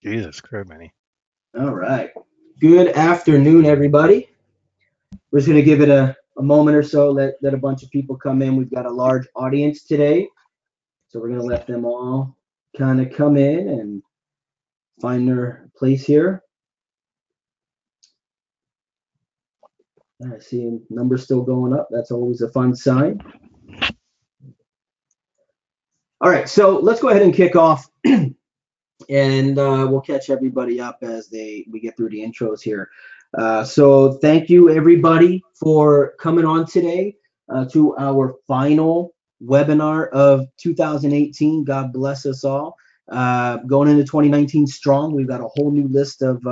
Jesus Christ, Manny. All right. Good afternoon, everybody. We're just going to give it a moment or so, let a bunch of people come in. We've got a large audience today, so we're going to let them all kind of come in and find their place here. I see numbers still going up. That's always a fun sign. All right, so let's go ahead and kick off, and we'll catch everybody up as we get through the intros here. So thank you everybody for coming on today to our final webinar of 2018. God bless us all. Going into 2019 strong, we've got a whole new list of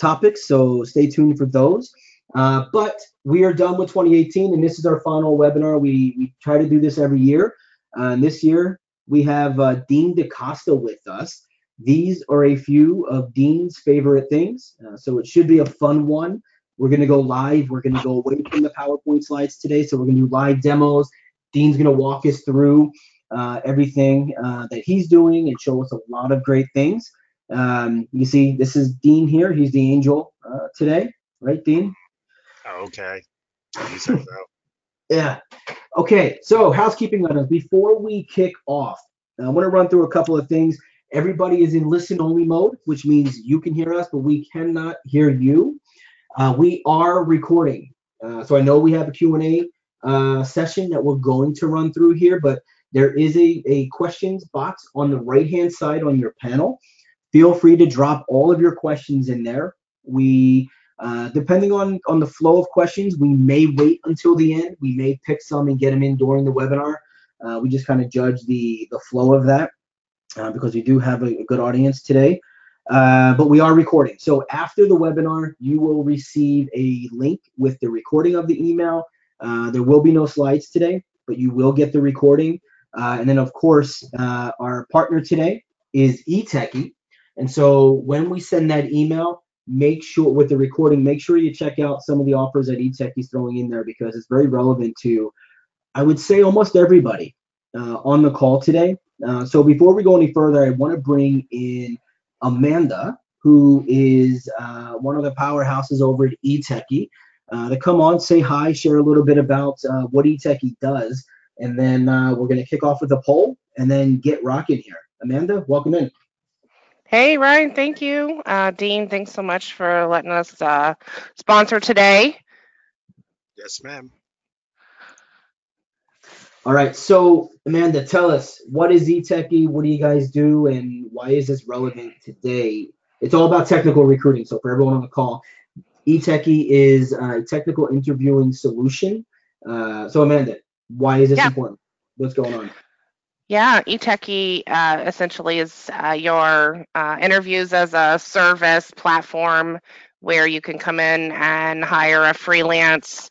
topics, so stay tuned for those. But we are done with 2018, and this is our final webinar. We try to do this every year. And this year we have Dean DaCosta with us. These are a few of Dean's favorite things, so it should be a fun one. We're going to go live. We're going to go away from the PowerPoint slides today, so we're going to do live demos. Dean's going to walk us through everything that he's doing and show us a lot of great things. You see, this is Dean here. He's the angel today, right, Dean? Oh, okay. You said so. Yeah. Okay, so housekeeping items. Before we kick off, I want to run through a couple of things. Everybody is in listen only mode, which means you can hear us, but we cannot hear you. We are recording. So I know we have a Q&A session that we're going to run through here, but there is a questions box on the right-hand side on your panel. Feel free to drop all of your questions in there. We, depending on the flow of questions, we may wait until the end. We may pick some and get them in during the webinar. We just kind of judge the flow of that. Because we do have a good audience today. But we are recording. So after the webinar, you will receive a link with the recording of the email. There will be no slides today, but you will get the recording. And then, of course, our partner today is eTechie. And so when we send that email, make sure with the recording, make sure you check out some of the offers that eTechie's throwing in there because it's very relevant to, I would say, almost everybody on the call today. So before we go any further, I want to bring in Amanda, who is one of the powerhouses over at eTechie, to come on, say hi, share a little bit about what eTechie does, and then we're going to kick off with a poll and then get rocking here. Amanda, welcome in. Hey, Ryan, thank you. Dean, thanks so much for letting us sponsor today. Yes, ma'am. All right, so Amanda, tell us, what is eTechie? What do you guys do, and why is this relevant today? It's all about technical recruiting. So for everyone on the call, eTechie is a technical interviewing solution. So Amanda, why is this Yeah. important? What's going on? Yeah, eTechie essentially is your interviews as a service platform where you can come in and hire a freelance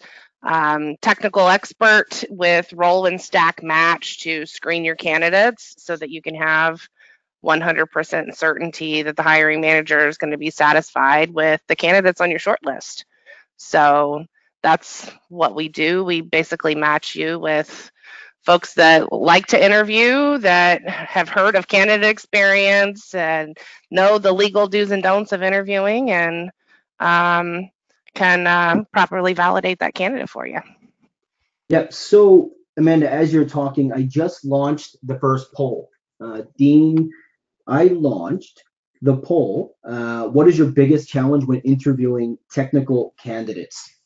technical expert with role and stack match to screen your candidates so that you can have 100% certainty that the hiring manager is going to be satisfied with the candidates on your shortlist. So that's what we do. We basically match you with folks that like to interview, that have heard of candidate experience and know the legal do's and don'ts of interviewing, and can properly validate that candidate for you. Yep. So Amanda, as you're talking, I just launched the first poll. Dean, I launched the poll. What is your biggest challenge when interviewing technical candidates?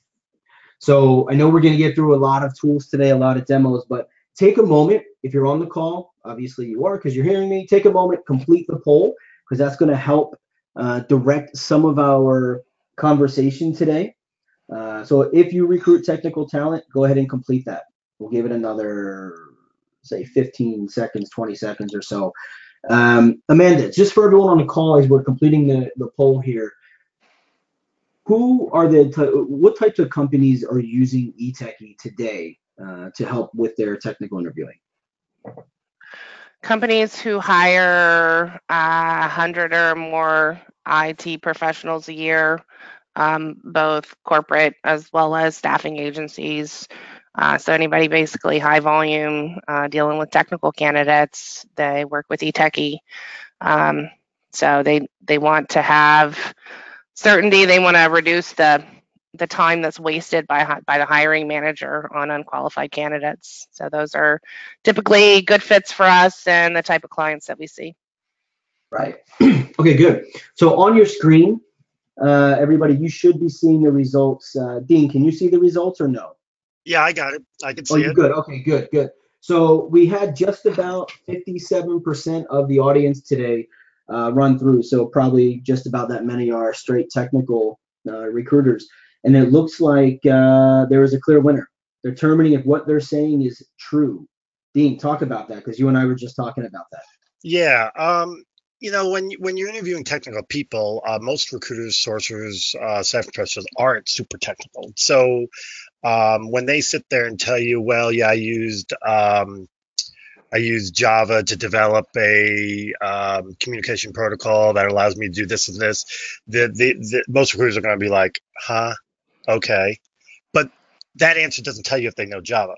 So I know we're going to get through a lot of tools today, a lot of demos, but take a moment. If you're on the call, obviously you are because you're hearing me, take a moment, complete the poll because that's going to help direct some of our conversation today. So if you recruit technical talent, go ahead and complete that. We'll give it another, say, 15 seconds, 20 seconds or so. Amanda, just for everyone on the call as we're completing the poll here, what types of companies are using eTechie today to help with their technical interviewing? Companies who hire 100 or more IT professionals a year, both corporate as well as staffing agencies. So anybody basically high volume dealing with technical candidates, they work with eTechie. So they want to have certainty. They want to reduce the time that's wasted by the hiring manager on unqualified candidates. So those are typically good fits for us and the type of clients that we see. Right. Okay, good. So on your screen, everybody, you should be seeing the results. Dean, can you see the results or no? Yeah, I got it. I can Oh, see you it. good. Okay, good, good. So we had just about 57% of the audience today run through. So probably just about that many are straight technical recruiters. And it looks like there is a clear winner, determining if what they're saying is true. Dean, talk about that, because you and I were just talking about that. Yeah. When you're interviewing technical people, most recruiters, sourcers, staff professionals aren't super technical. So when they sit there and tell you, well, yeah, I used Java to develop a communication protocol that allows me to do this and this, the most recruiters are going to be like, huh, okay, but that answer doesn't tell you if they know Java.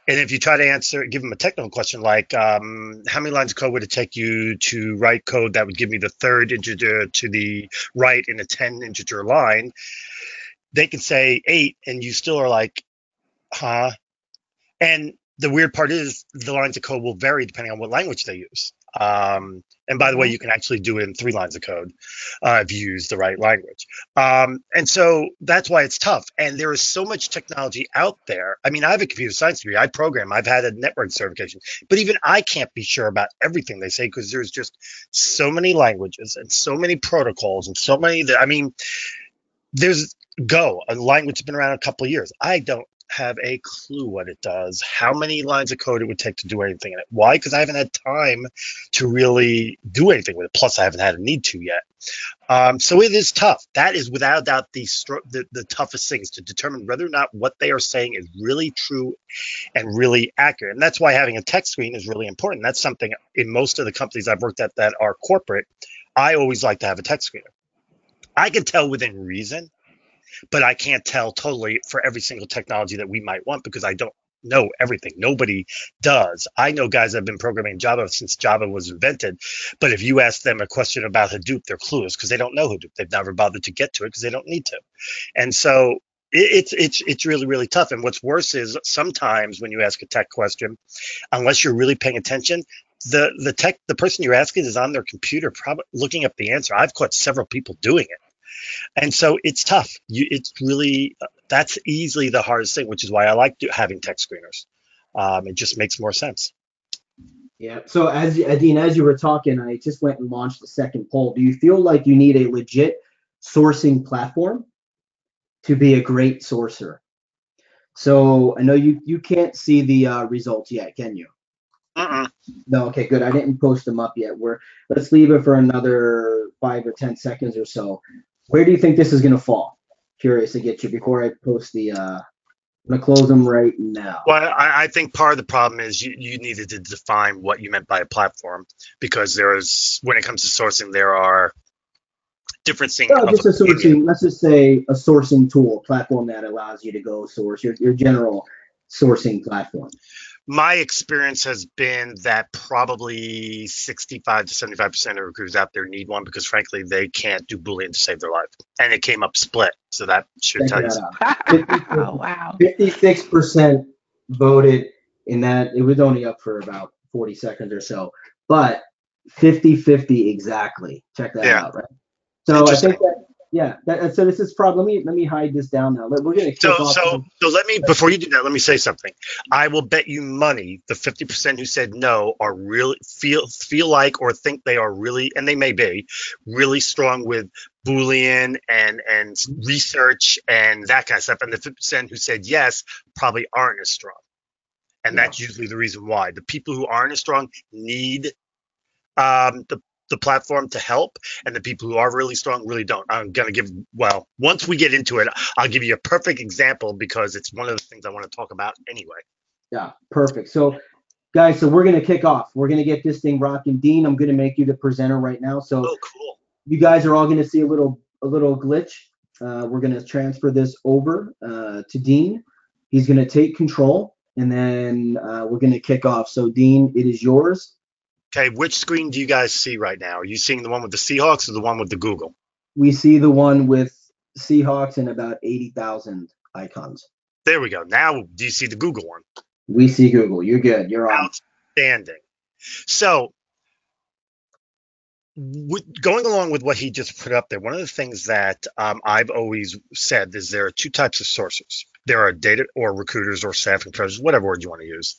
And if you try to give them a technical question like, how many lines of code would it take you to write code that would give me the third integer to the right in a 10 integer line? They can say 8, and you still are like, huh? And the weird part is the lines of code will vary depending on what language they use. And by the way, you can actually do it in 3 lines of code if you use the right language. And so that's why it's tough. And there is so much technology out there. I mean, I have a computer science degree. I program. I've had a network certification. But even I can't be sure about everything they say because there's just so many languages and so many protocols and so many that, I mean, there's Go, a language that's been around a couple of years. I don't have a clue what it does, how many lines of code it would take to do anything in it. Why? Because I haven't had time to really do anything with it. Plus, I haven't had a need to yet. So it is tough. That is without a doubt the toughest things to determine whether or not what they are saying is really true and really accurate. And that's why having a tech screen is really important. That's something in most of the companies I've worked at that are corporate. I always like to have a tech screener. I can tell within reason, but I can't tell totally for every single technology that we might want because I don't know everything. Nobody does. I know guys that have been programming Java since Java was invented, but if you ask them a question about Hadoop, they're clueless because they don't know Hadoop. They've never bothered to get to it because they don't need to. And so it's really, really tough. And what's worse is sometimes when you ask a tech question, unless you're really paying attention, the person you're asking is on their computer probably looking up the answer. I've caught several people doing it. And so it's tough. It's really, that's easily the hardest thing, which is why I like having tech screeners. It just makes more sense. Yeah. So Dean, as you were talking, I just went and launched the second poll. Do you feel like you need a legit sourcing platform to be a great sourcer? So I know you can't see the results yet, can you? No. Okay, good. I didn't post them up yet. Let's leave it for another 5 or 10 seconds or so. Where do you think this is going to fall? Curious to get you before I post the. I'm going to close them right now. Well, I think part of the problem is you needed to define what you meant by a platform because when it comes to sourcing, there are different things. No, just a sourcing. Let's just say a sourcing tool platform that allows you to go source your general sourcing platform. My experience has been that probably 65 to 75% of recruiters out there need one because, frankly, they can't do Boolean to save their life. And it came up split, so that should tell you something. Oh, wow. 56% voted in that. It was only up for about 40 seconds or so, but 50-50 exactly. Check that out, right? So I think that, so this is probably, let me hide this down now. We're going to kick off. So let me, before you do that, let me say something. I will bet you money the 50% who said no are really feel like or think they are really, and they may be really strong with Boolean and research and that kind of stuff. And the 50% who said yes probably aren't as strong. And that's usually the reason why. The people who aren't as strong need the platform to help, and the people who are really strong really don't. I'm going to once we get into it, I'll give you a perfect example because it's one of the things I want to talk about anyway. Yeah, perfect. So guys, so we're going to kick off. We're going to get this thing rocking. Dean, I'm going to make you the presenter right now. So Cool. You guys are all going to see a little glitch. We're going to transfer this over to Dean. He's going to take control, and then we're going to kick off. So Dean, it is yours. Okay, which screen do you guys see right now? Are you seeing the one with the Seahawks or the one with the Google? We see the one with Seahawks and about 80,000 icons. There we go. Now, do you see the Google one? We see Google. You're good. You're on. Outstanding. So, going along with what he just put up there, one of the things that I've always said is there are two types of sources. There are data or recruiters or staffing professionals, whatever word you want to use.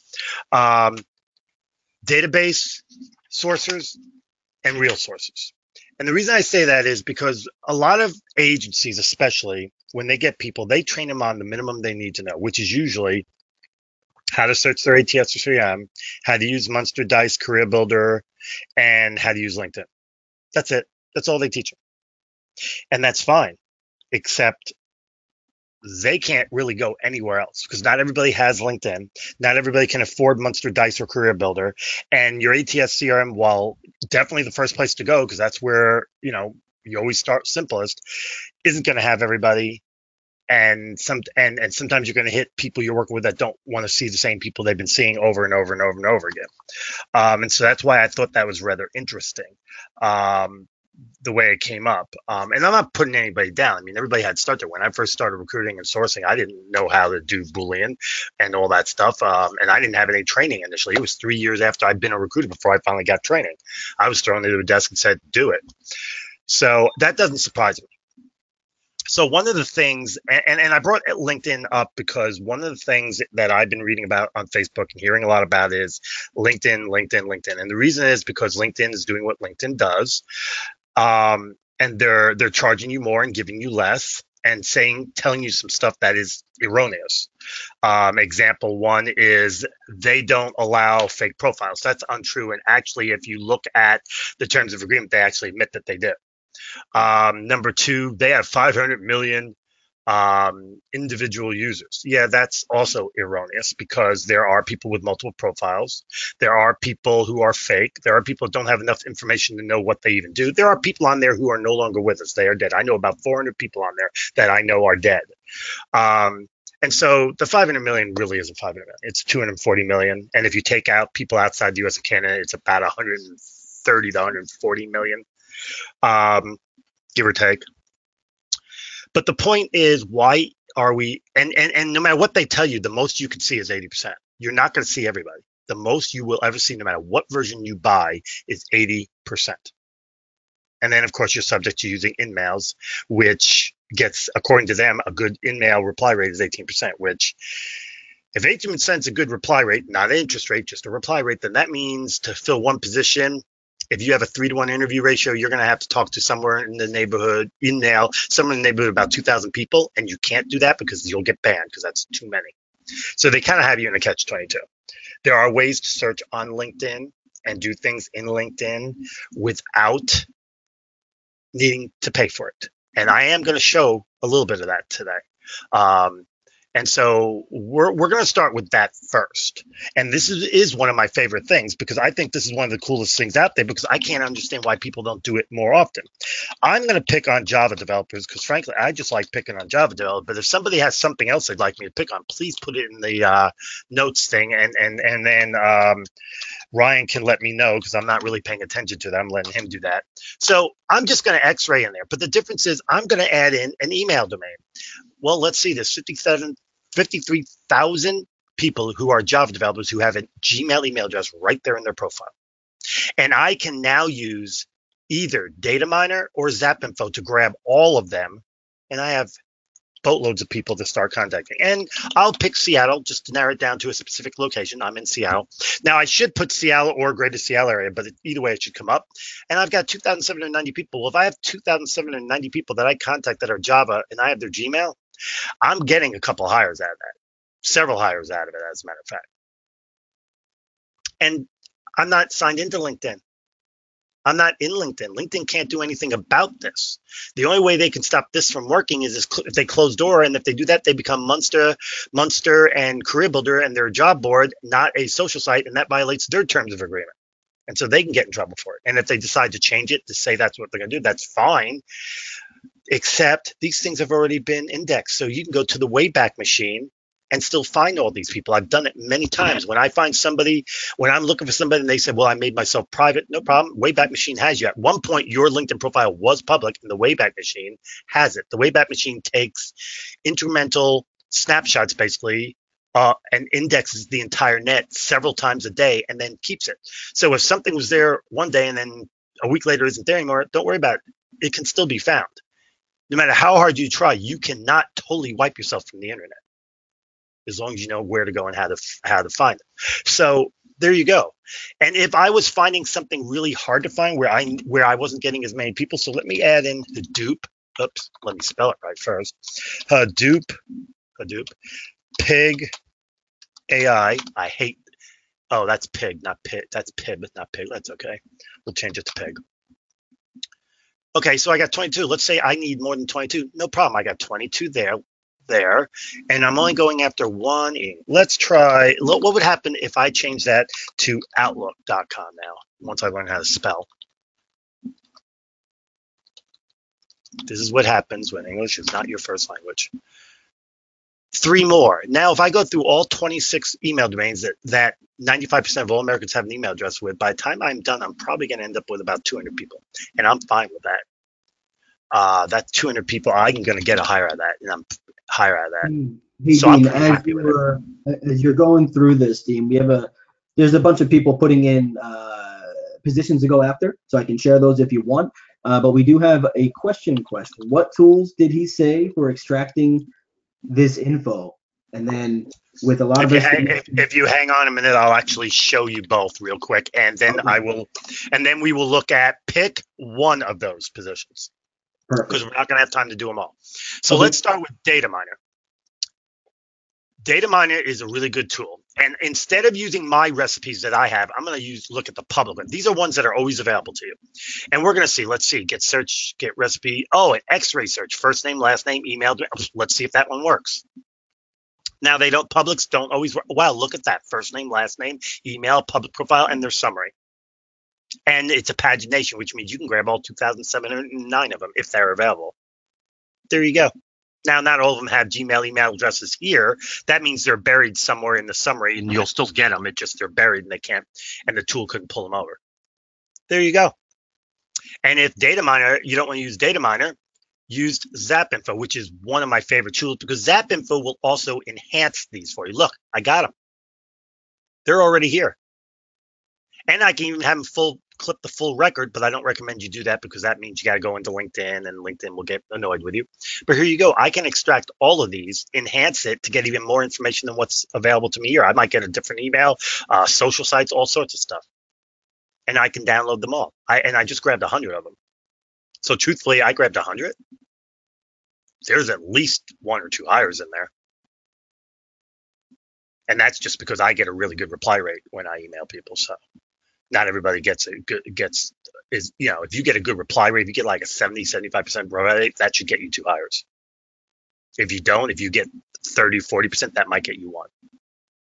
Database sources and real sources. And the reason I say that is because a lot of agencies, especially when they get people, they train them on the minimum they need to know, which is usually how to search their ATS or CRM, how to use Monster Dice Career Builder, and how to use LinkedIn. That's it. That's all they teach them. And that's fine, except they can't really go anywhere else because not everybody has LinkedIn. Not everybody can afford Monster Dice or Career Builder. And your ATS CRM, while definitely the first place to go because that's where, you always start simplest, isn't going to have everybody. And sometimes you're going to hit people you're working with that don't want to see the same people they've been seeing over and over and over and over again. And so that's why I thought that was rather interesting. The way it came up. And I'm not putting anybody down. I mean, everybody had started. When I first started recruiting and sourcing, I didn't know how to do Boolean and all that stuff. And I didn't have any training initially. It was 3 years after I'd been a recruiter before I finally got training. I was thrown into a desk and said, do it. So that doesn't surprise me. So one of the things, and I brought LinkedIn up because one of the things that I've been reading about on Facebook and hearing a lot about is LinkedIn. And the reason is because LinkedIn is doing what LinkedIn does. And they're charging you more and giving you less and telling you some stuff that is erroneous. Example one is they don't allow fake profiles. That's untrue. And actually, if you look at the terms of agreement, they actually admit that they did. Number two, they have 500 million individual users. Yeah, that's also erroneous because there are people with multiple profiles. There are people who are fake. There are people who don't have enough information to know what they even do. There are people on there who are no longer with us. They are dead. I know about 400 people on there that I know are dead. And so the 500 million really isn't 500 million. It's 240 million. And if you take out people outside the US and Canada, it's about 130 to 140 million, give or take. But the point is, why are we, and no matter what they tell you, the most you can see is 80%. You're not going to see everybody. The most you will ever see, no matter what version you buy, is 80%. And then, of course, you're subject to using in-mails, which gets, according to them, a good in-mail reply rate is 18%, which if 18% is a good reply rate, not an interest rate, just a reply rate, then that means to fill one position, if you have a 3-to-1 interview ratio, you're going to have to talk to somewhere in the neighborhood, somewhere in the neighborhood of about 2,000 people, and you can't do that because you'll get banned because that's too many. So they kind of have you in a catch-22. There are ways to search on LinkedIn and do things in LinkedIn without needing to pay for it. And I am going to show a little bit of that today. And so we're going to start with that first. And this is one of my favorite things because I think this is one of the coolest things out there because I can't understand why people don't do it more often. I'm going to pick on Java developers because, frankly, I just like picking on Java developers. But if somebody has something else they'd like me to pick on, please put it in the notes thing. And then Ryan can let me know because I'm not really paying attention to that. I'm letting him do that. So I'm just going to X-ray in there. But the difference is I'm going to add in an email domain. Well, let's see, there's 53,000 people who are Java developers who have a Gmail email address right there in their profile. And I can now use either Data Miner or ZapInfo to grab all of them. And I have boatloads of people to start contacting. And I'll pick Seattle just to narrow it down to a specific location. I'm in Seattle. Now, I should put Seattle or Greater Seattle area, but either way, it should come up. And I've got 2,790 people. Well, if I have 2,790 people that I contact that are Java and I have their Gmail, I'm getting a couple hires out of that, several hires out of it, as a matter of fact. And I'm not signed into LinkedIn. I'm not in LinkedIn. LinkedIn can't do anything about this. The only way they can stop this from working is if they close door, and if they do that, they become Monster and Career Builder, and they're a job board, not a social site, and that violates their terms of agreement. And so they can get in trouble for it. And if they decide to change it to say that's what they're going to do, that's fine. Except these things have already been indexed. So you can go to the Wayback Machine and still find all these people. I've done it many times. When I find somebody, when I'm looking for somebody and they said, well, I made myself private, no problem. Wayback Machine has you. At one point, your LinkedIn profile was public, and the Wayback Machine has it. The Wayback Machine takes incremental snapshots, basically, and indexes the entire net several times a day and then keeps it. So if something was there one day and then a week later isn't there anymore, don't worry about it. It can still be found. No matter how hard you try, you cannot totally wipe yourself from the internet as long as you know where to go and how to find it. So there you go. And if I was finding something really hard to find where I wasn't getting as many people, so let me add in Hadoop. Oops, let me spell it right first. Hadoop, Pig AI. I hate. Oh, that's Pig, not Pig. That's Pib, not Pig. That's okay. We'll change it to Pig. Okay, so I got 22. Let's say I need more than 22. No problem. I got 22 there, and I'm only going after one. Let's try. What would happen if I change that to Outlook.com now? Once I learn how to spell. This is what happens when English is not your first language. 3 more. Now, if I go through all 26 email domains that 95% of all Americans have an email address with, by the time I'm done, I'm probably going to end up with about 200 people, and I'm fine with that. That's 200 people. I'm going to get a higher out of that, and I'm higher out of that. Hey, So I'm Dean, pretty happy with it. as you're going through this, Dean, there's a bunch of people putting in positions to go after, so I can share those if you want. But we do have a question. What tools did he say for extracting this info? And then with a lot of if you hang on a minute, I'll actually show you both real quick, and then we will look at pick one of those positions. Perfect. Because we're not going to have time to do them all. So let's start with Data Miner. Data Miner is a really good tool. And instead of using my recipes that I have, I'm going to look at the public one. These are ones that are always available to you. And we're going to see, let's see, get search, get recipe. Oh, an X-ray search, first name, last name, email. Let's see if that one works. Now, publics don't always work. Wow, look at that. First name, last name, email, public profile, and their summary. And it's a pagination, which means you can grab all 2,709 of them if they're available. There you go. Now, not all of them have Gmail email addresses here. That means they're buried somewhere in the summary, and you'll still get them. It's just they're buried, and they can't, and the tool couldn't pull them over. There you go. And if Data Miner, you don't want to use Data Miner, use ZapInfo, which is one of my favorite tools, because ZapInfo will also enhance these for you. Look, I got them. They're already here. And I can even have them clip the full record, but I don't recommend you do that because that means you got to go into LinkedIn and LinkedIn will get annoyed with you. But here you go. I can extract all of these, enhance it to get even more information than what's available to me here. I might get a different email, social sites, all sorts of stuff. And I can download them all. I just grabbed 100 of them. So truthfully, I grabbed 100. There's at least 1 or 2 hires in there. And that's just because I get a really good reply rate when I email people. So not everybody if you get a good reply rate, if you get like a 70, 75% reply rate, that should get you 2 hires. If you don't, if you get 30, 40%, that might get you 1.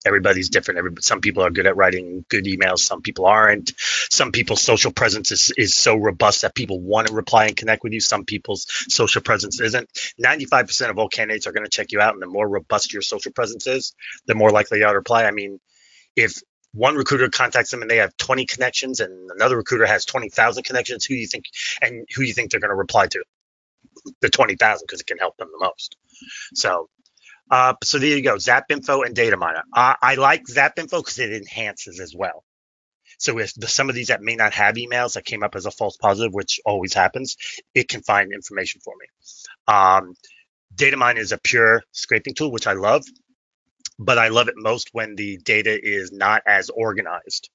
Everybody's different. Some people are good at writing good emails. Some people aren't. Some people's social presence is so robust that people want to reply and connect with you. Some people's social presence isn't. 95% of all candidates are going to check you out, and the more robust your social presence is, the more likely you are to reply. I mean, if one recruiter contacts them and they have 20 connections and another recruiter has 20,000 connections, who do you think they're going to reply to? The 20,000, because it can help them the most. So there you go, ZapInfo and Data Miner. I like ZapInfo because it enhances as well. So if some of these that may not have emails that came up as a false positive, which always happens, it can find information for me. Data Miner is a pure scraping tool, which I love. But I love it most when the data is not as organized.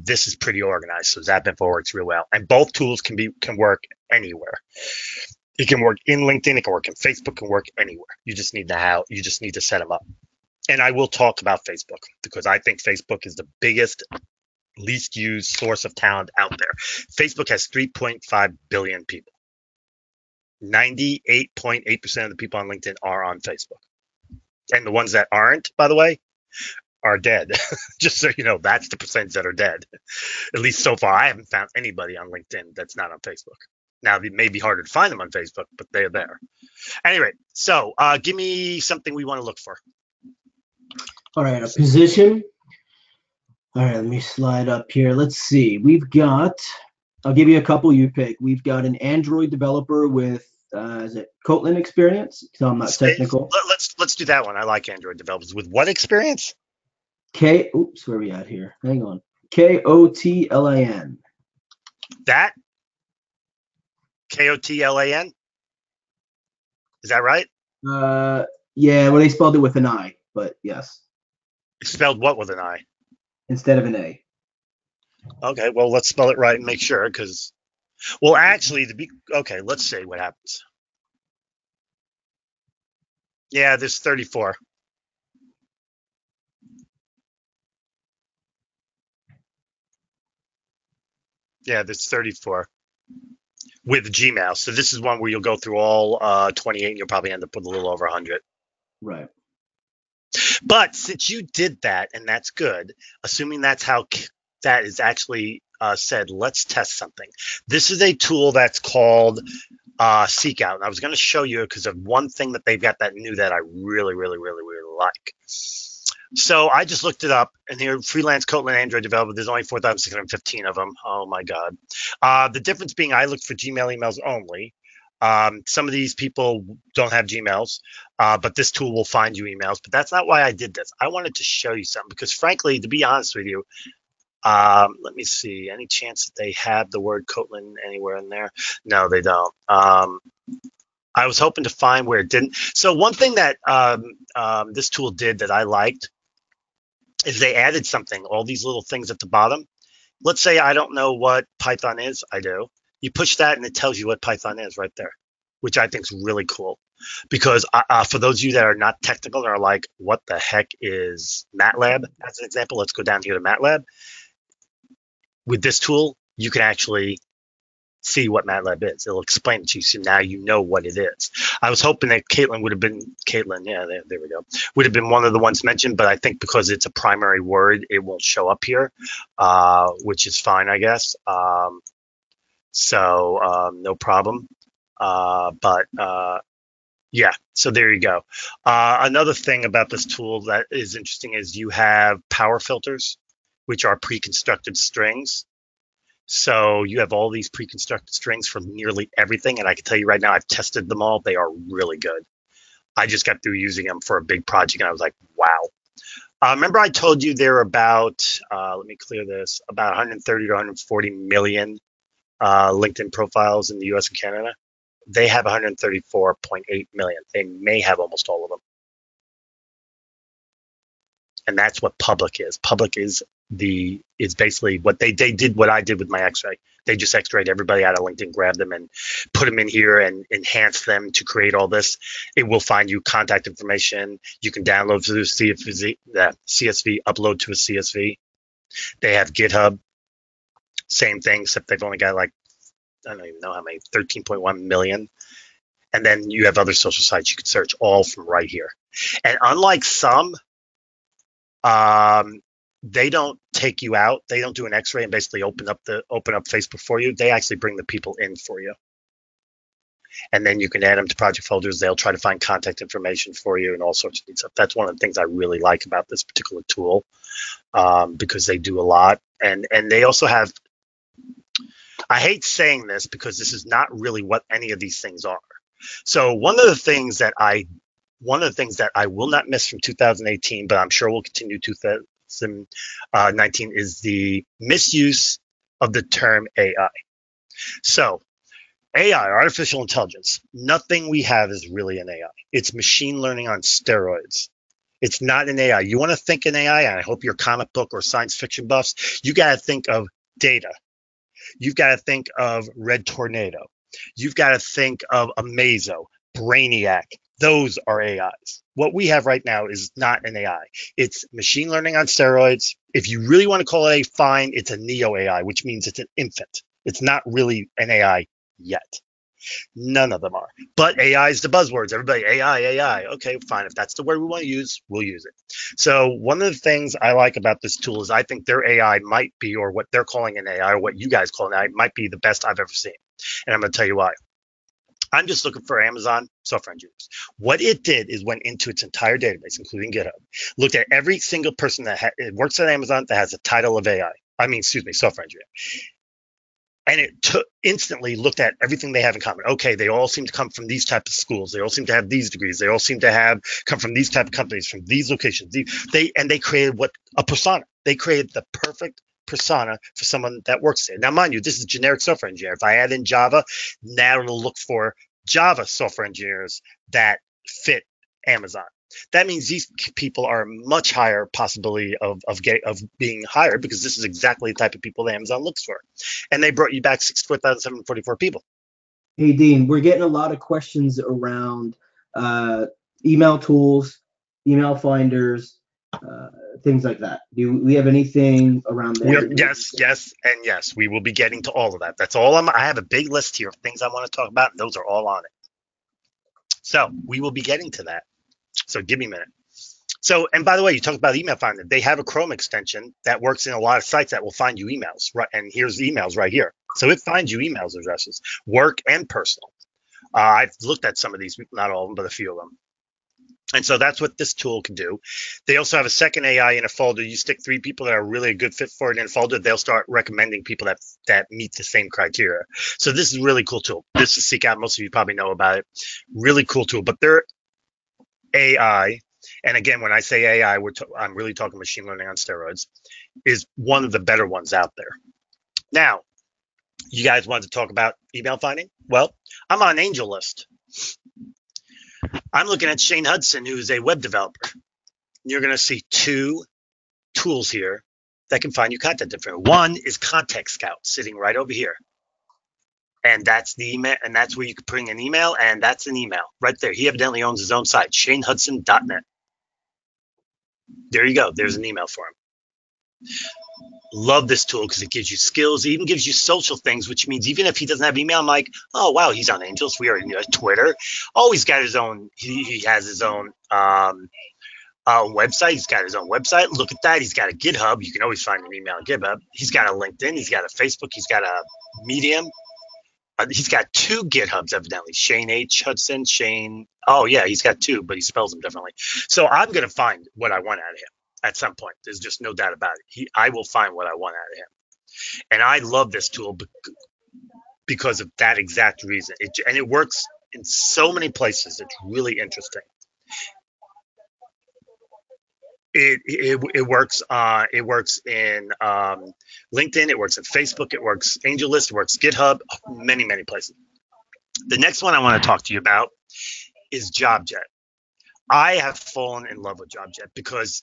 This is pretty organized, so ZapInfo works real well. And both tools can work anywhere. It can work in LinkedIn, it can work in Facebook, it can work anywhere. You just need to set them up. And I will talk about Facebook because I think Facebook is the biggest, least used source of talent out there. Facebook has 3.5 billion people. 98.8% of the people on LinkedIn are on Facebook. And the ones that aren't, by the way, are dead. Just so you know, that's the percentage that are dead. At least so far, I haven't found anybody on LinkedIn that's not on Facebook. Now, it may be harder to find them on Facebook, but they're there. Anyway, so give me something we want to look for. All right, a position. All right, let me slide up here. Let's see. We've got, I'll give you a couple you pick. We've got an Android developer with, is it Kotlin experience? So I'm not technical. Let's do that one. I like Android developers with what experience? Oops, where are we at here? Hang on. Kotlin. That Kotlan. Is that right? Yeah, well, they spelled it with an I, but yes, It's spelled what with an I? instead of an A. Okay, well, let's spell it right and make sure, because, well, actually, okay, let's see what happens. Yeah, there's 34. Yeah, there's 34 with Gmail. So this is one where you'll go through all 28 and you'll probably end up with a little over 100. Right. But since you did that, and that's good, assuming that's how that is actually said, let's test something. This is a tool that's called Seekout. And I was going to show you because of one thing that they've got that new that I really, really, really, really like. So I just looked it up, and here, freelance Kotlin Android developer, there's only 4,615 of them. Oh, my God. The difference being I looked for Gmail emails only. Some of these people don't have Gmails, but this tool will find you emails. But that's not why I did this. I wanted to show you something because, frankly, to be honest with you, let me see. Any chance that they have the word Kotlin anywhere in there? No, they don't. I was hoping to find where it didn't. So one thing that this tool did that I liked is they added something, all these little things at the bottom. Let's say I don't know what Python is. I do. You push that and it tells you what Python is right there, which I think is really cool. Because for those of you that are not technical and are like, what the heck is MATLAB? As an example, let's go down here to MATLAB. With this tool, you can actually see what MATLAB is. It'll explain it to you, so now you know what it is. I was hoping that Caitlin would have been, yeah, there we go, would have been one of the ones mentioned, but I think because it's a primary word, it won't show up here, which is fine, I guess. No problem. Yeah, so there you go. Another thing about this tool that is interesting is you have power filters, which are pre-constructed strings. So you have all these pre-constructed strings for nearly everything. And I can tell you right now, I've tested them all. They are really good. I just got through using them for a big project and I was like, wow. Remember I told you there are about, let me clear this, about 130 to 140 million LinkedIn profiles in the US and Canada. They have 134.8 million. They may have almost all of them. And that's what public is. Public is basically what they did what I did with my X-ray. They just X-rayed everybody out of LinkedIn, grabbed them and put them in here and enhance them to create all this. It will find you contact information. You can download through CSV, upload to a CSV. They have GitHub. Same thing, except they've only got like, I don't even know how many, 13.1 million. And then you have other social sites you can search all from right here. And unlike some, they don't take you out. They don't do an X-ray and basically open up Facebook for you. They actually bring the people in for you. And then you can add them to project folders. They'll try to find contact information for you and all sorts of stuff. That's one of the things I really like about this particular tool, because they do a lot. And they also have, I hate saying this because this is not really what any of these things are. So one of the things that I will not miss from 2018, but I'm sure will continue 2019, is the misuse of the term AI. So AI, artificial intelligence, nothing we have is really an AI. It's machine learning on steroids. It's not an AI. You want to think an AI, and I hope you're comic book or science fiction buffs, you got to think of Data. You've got to think of Red Tornado. You've got to think of Amazo, Brainiac. Those are AIs. What we have right now is not an AI. It's machine learning on steroids. If you really want to call it fine, it's a neo AI, which means it's an infant. It's not really an AI yet. None of them are. But AI is the buzzwords. Everybody, AI. Okay, fine. If that's the word we want to use, we'll use it. So one of the things I like about this tool is I think their AI might be, or what they're calling an AI, or what you guys call an AI, might be the best I've ever seen. And I'm going to tell you why. I'm just looking for Amazon software engineers. What it did is went into its entire database, including GitHub, looked at every single person that works at Amazon that has a title of AI. I mean, excuse me, software engineer. And it instantly looked at everything they have in common. Okay, they all seem to come from these types of schools. They all seem to have these degrees. They all seem to have come from these type of companies, from these locations. They created a persona. They created the perfect persona for someone that works there. Now, mind you, this is generic software engineer. If I add in Java, now it'll look for Java software engineers that fit Amazon. That means these people are much higher possibility of being hired, because this is exactly the type of people that Amazon looks for. And they brought you back 64,744 people. Hey, Dean, we're getting a lot of questions around email tools, email finders, things like that. Do we have anything around there? Yes. We will be getting to all of that. That's all. I have a big list here of things I want to talk about, and those are all on it. So we will be getting to that. So give me a minute. So, and by the way, you talked about email finder. They have a Chrome extension that works in a lot of sites that will find you emails, right? And here's the emails right here. So it finds you emails addresses, work and personal. I've looked at some of these, not all of them, but a few of them. And so that's what this tool can do. They also have a second AI in a folder. You stick 3 people that are really a good fit for it in a folder, they'll start recommending people that meet the same criteria. So this is a really cool tool. This is Seekout. Most of you probably know about it. Really cool tool. But their AI, and again, when I say AI, I'm really talking machine learning on steroids, is one of the better ones out there. Now, you guys wanted to talk about email finding? Well, I'm on Angel List. I'm looking at Shane Hudson, who is a web developer. You're going to see 2 tools here that can find you content info. One is Context Scout, sitting right over here. And that's the email, and that's where you can bring an email, and that's an email right there. He evidently owns his own site, shanehudson.net. There you go. There's an email for him. Love this tool because it gives you skills. It even gives you social things, which means even if he doesn't have email, I'm like, oh, wow, he's on Angels. We are Twitter. Oh, he's got his own. He has his own website. He's got his own website. Look at that. He's got a GitHub. You can always find an email on GitHub. He's got a LinkedIn. He's got a Facebook. He's got a Medium. He's got 2 GitHubs, evidently. Shane H. Hudson, Shane. Oh, yeah, he's got 2, but he spells them differently. So I'm going to find what I want out of him at some point. There's just no doubt about it. I will find what I want out of him. And I love this tool because of that exact reason. And it works in so many places. It's really interesting. It works. It works in LinkedIn. It works in Facebook. It works AngelList. It works GitHub. Many places. The next one I want to talk to you about is JobJet. I have fallen in love with JobJet because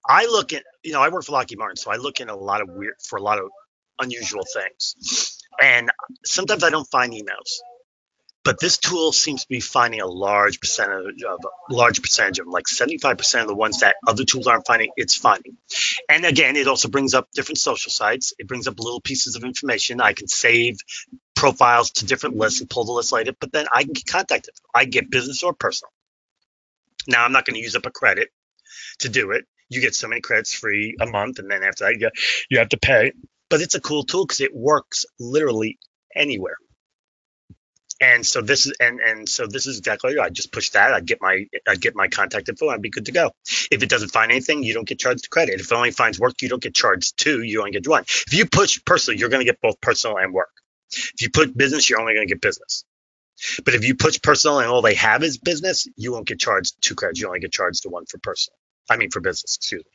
I look at, I work for Lockheed Martin, so I look in a lot of unusual things, and sometimes I don't find emails. But this tool seems to be finding a large percentage of them, like 75% of the ones that other tools aren't finding, it's finding. And again, it also brings up different social sites. It brings up little pieces of information. I can save profiles to different lists and pull the list later, but then I can get contacted. I can get business or personal. Now, I'm not going to use up a credit to do it. You get so many credits free a month, and then after that, you have to pay. But it's a cool tool because it works literally anywhere. And so this is exactly right. I just push that. I'd get my contact info. I'd be good to go. If it doesn't find anything, you don't get charged credit. If it only finds work, you don't get charged 2. You only get 1. If you push personal, you're going to get both personal and work. If you put business, you're only going to get business. But if you push personal and all they have is business, you won't get charged 2 credits. You only get charged the 1 for personal. For business. Excuse me.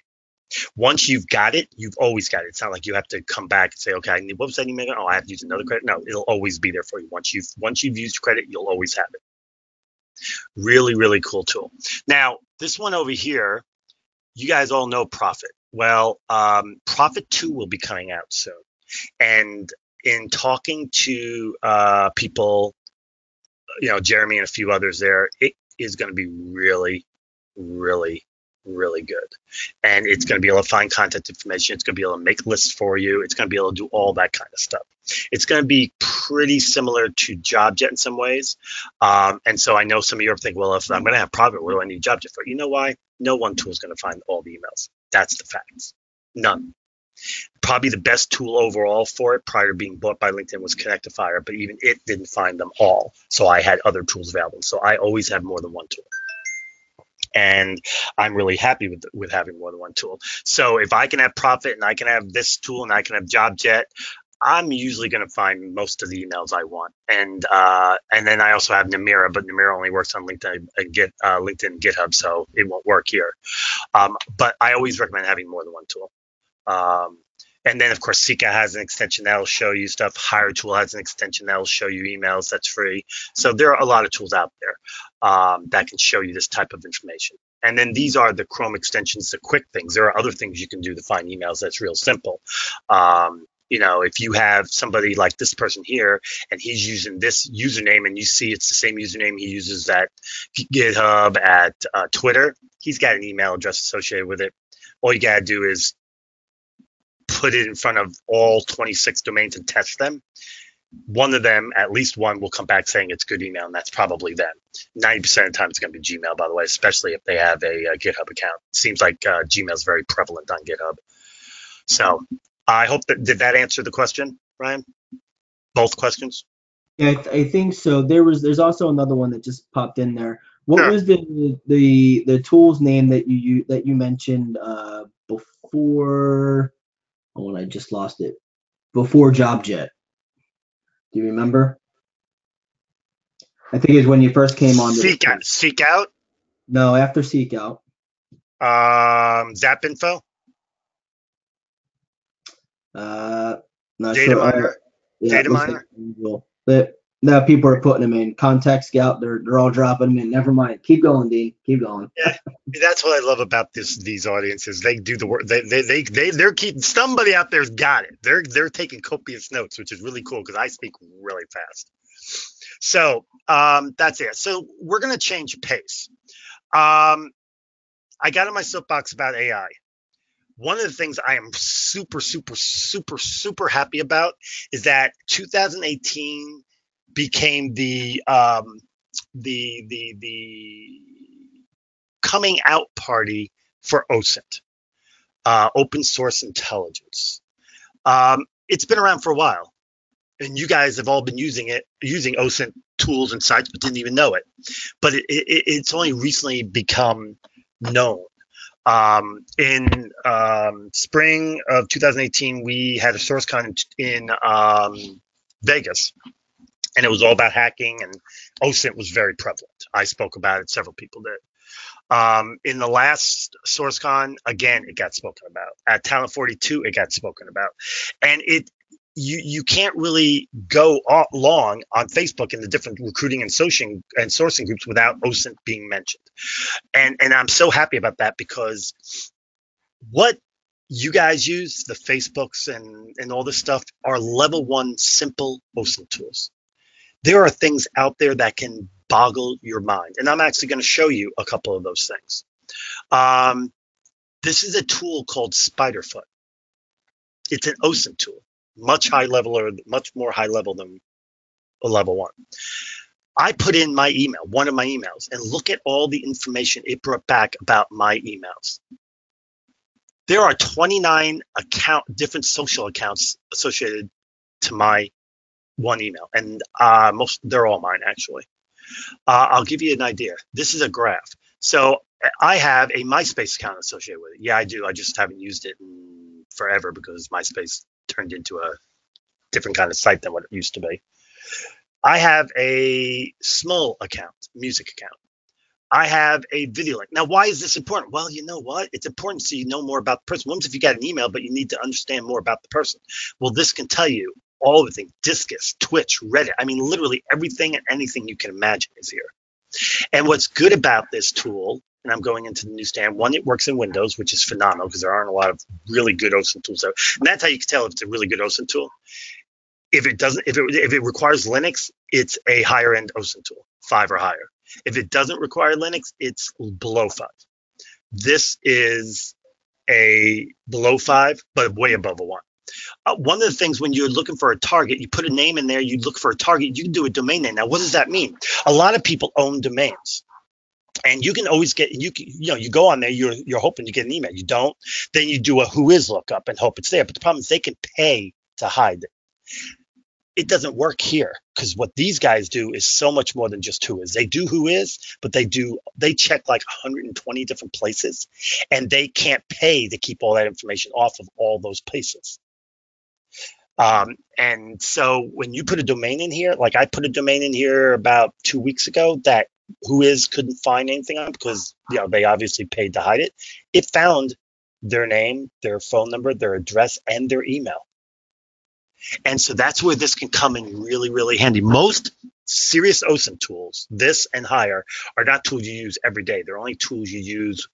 Once you've got it, you've always got it. It's not like you have to come back and say, okay, I need, what was that email? Oh, I have to use another credit. No, it'll always be there for you. Once you've used credit, you'll always have it. Really cool tool. Now, this one over here, you guys all know Profit. Well, Profit 2 will be coming out soon. And in talking to people, Jeremy and a few others there, it is going to be really good. And it's going to be able to find content information. It's going to be able to make lists for you. It's going to be able to do all that kind of stuff. It's going to be pretty similar to JobJet in some ways. And so I know some of you are thinking, well, if I'm going to have Profit, what do I need JobJet for? You know why? No one tool is going to find all the emails. That's the facts. None. Probably the best tool overall for it prior to being bought by LinkedIn was Connectifier, but even it didn't find them all. So I had other tools available. So I always have more than one tool. And I'm really happy with having more than one tool. So if I can have Profit and I can have this tool and I can have JobJet, I'm usually going to find most of the emails I want. And then I also have Namira, but Namira only works on LinkedIn and LinkedIn and GitHub, so it won't work here. But I always recommend having more than one tool. And then, of course, Seekout has an extension that'll show you stuff. HireTool has an extension that'll show you emails. That's free. So there are a lot of tools out there that can show you this type of information. And then these are the Chrome extensions, the quick things. There are other things you can do to find emails that's real simple. If you have somebody like this person here and he's using this username and you see it's the same username he uses at GitHub, at Twitter, he's got an email address associated with it. All you got to do is put it in front of all 26 domains and test them. One of them, at least one, will come back saying it's good email, and that's probably them. 90% of the time it's going to be Gmail, by the way, especially if they have a GitHub account. It seems like Gmail is very prevalent on GitHub. So I hope did that answer the question, Ryan? Both questions? Yeah, I think so. There's also another one that just popped in there. What was the tool's name that you mentioned before? Oh, and I just lost it. Before JobJet. Do you remember? I think it's when you first came on. Seekout? No, after Seekout. Zap Info? Not Data sure. Miner? Yeah, Data Miner? But now people are putting them in. Contact Scout, they're all dropping them in. Never mind. Keep going, Dean. Keep going. Yeah, that's what I love about these audiences. They do the work. They're keeping, somebody out there's got it. They're taking copious notes, which is really cool because I speak really fast. So that's it. So we're gonna change pace. I got on my soapbox about AI. One of the things I am super, super, super, super happy about is that 2018 became the coming out party for OSINT, open source intelligence. It's been around for a while, and you guys have all been using OSINT tools and sites, but didn't even know it. But it's only recently become known. In spring of 2018, we had a SourceCon in Vegas, and it was all about hacking, and OSINT was very prevalent. I spoke about it. Several people did. In the last SourceCon, again, it got spoken about. At Talent 42, it got spoken about. And you can't really go long on Facebook in the different recruiting and sourcing groups without OSINT being mentioned. And I'm so happy about that because what you guys use, the Facebooks and all this stuff, are level 1 simple OSINT tools. There are things out there that can boggle your mind. And I'm actually going to show you a couple of those things. This is a tool called Spiderfoot. It's an OSINT tool, much more high level than a level 1. I put in my email, one of my emails, and look at all the information it brought back about my emails. There are 29 different social accounts associated to my one email, and they're all mine actually. I'll give you an idea. This is a graph. So I have a MySpace account associated with it. Yeah, I do. I just haven't used it in forever because MySpace turned into a different kind of site than what it used to be. I have a small account, music account. I have a video link. Now, why is this important? Well, you know what? It's important so you know more about the person. Once if you got an email, but you need to understand more about the person. Well, this can tell you all the things. Discus, Twitch, Reddit. I mean, literally everything and anything you can imagine is here. And what's good about this tool, and I'm going into the newsstand, one, it works in Windows, which is phenomenal because there aren't a lot of really good OSINT tools out. And that's how you can tell if it's a really good OSINT tool. If it requires Linux, it's a higher end OSINT tool, 5 or higher. If it doesn't require Linux, it's below 5. This is a below 5, but way above a 1. One of the things when you're looking for a target, you put a name in there, you look for a target, you can do a domain name. Now, what does that mean? A lot of people own domains. And you can always get, you go on there, you're hoping to get an email. You don't, then you do a who is lookup and hope it's there. But the problem is they can pay to hide it. It doesn't work here, because what these guys do is so much more than just who is. They do who is, but they check like 120 different places, and they can't pay to keep all that information off of all those places. And so when you put a domain in here, like I put a domain in here about 2 weeks ago that who is couldn't find anything on, because they obviously paid to hide it. It found their name, their phone number, their address, and their email. And so that's where this can come in really, really handy. Most serious OSINT tools, this and higher, are not tools you use every day. They're only tools you use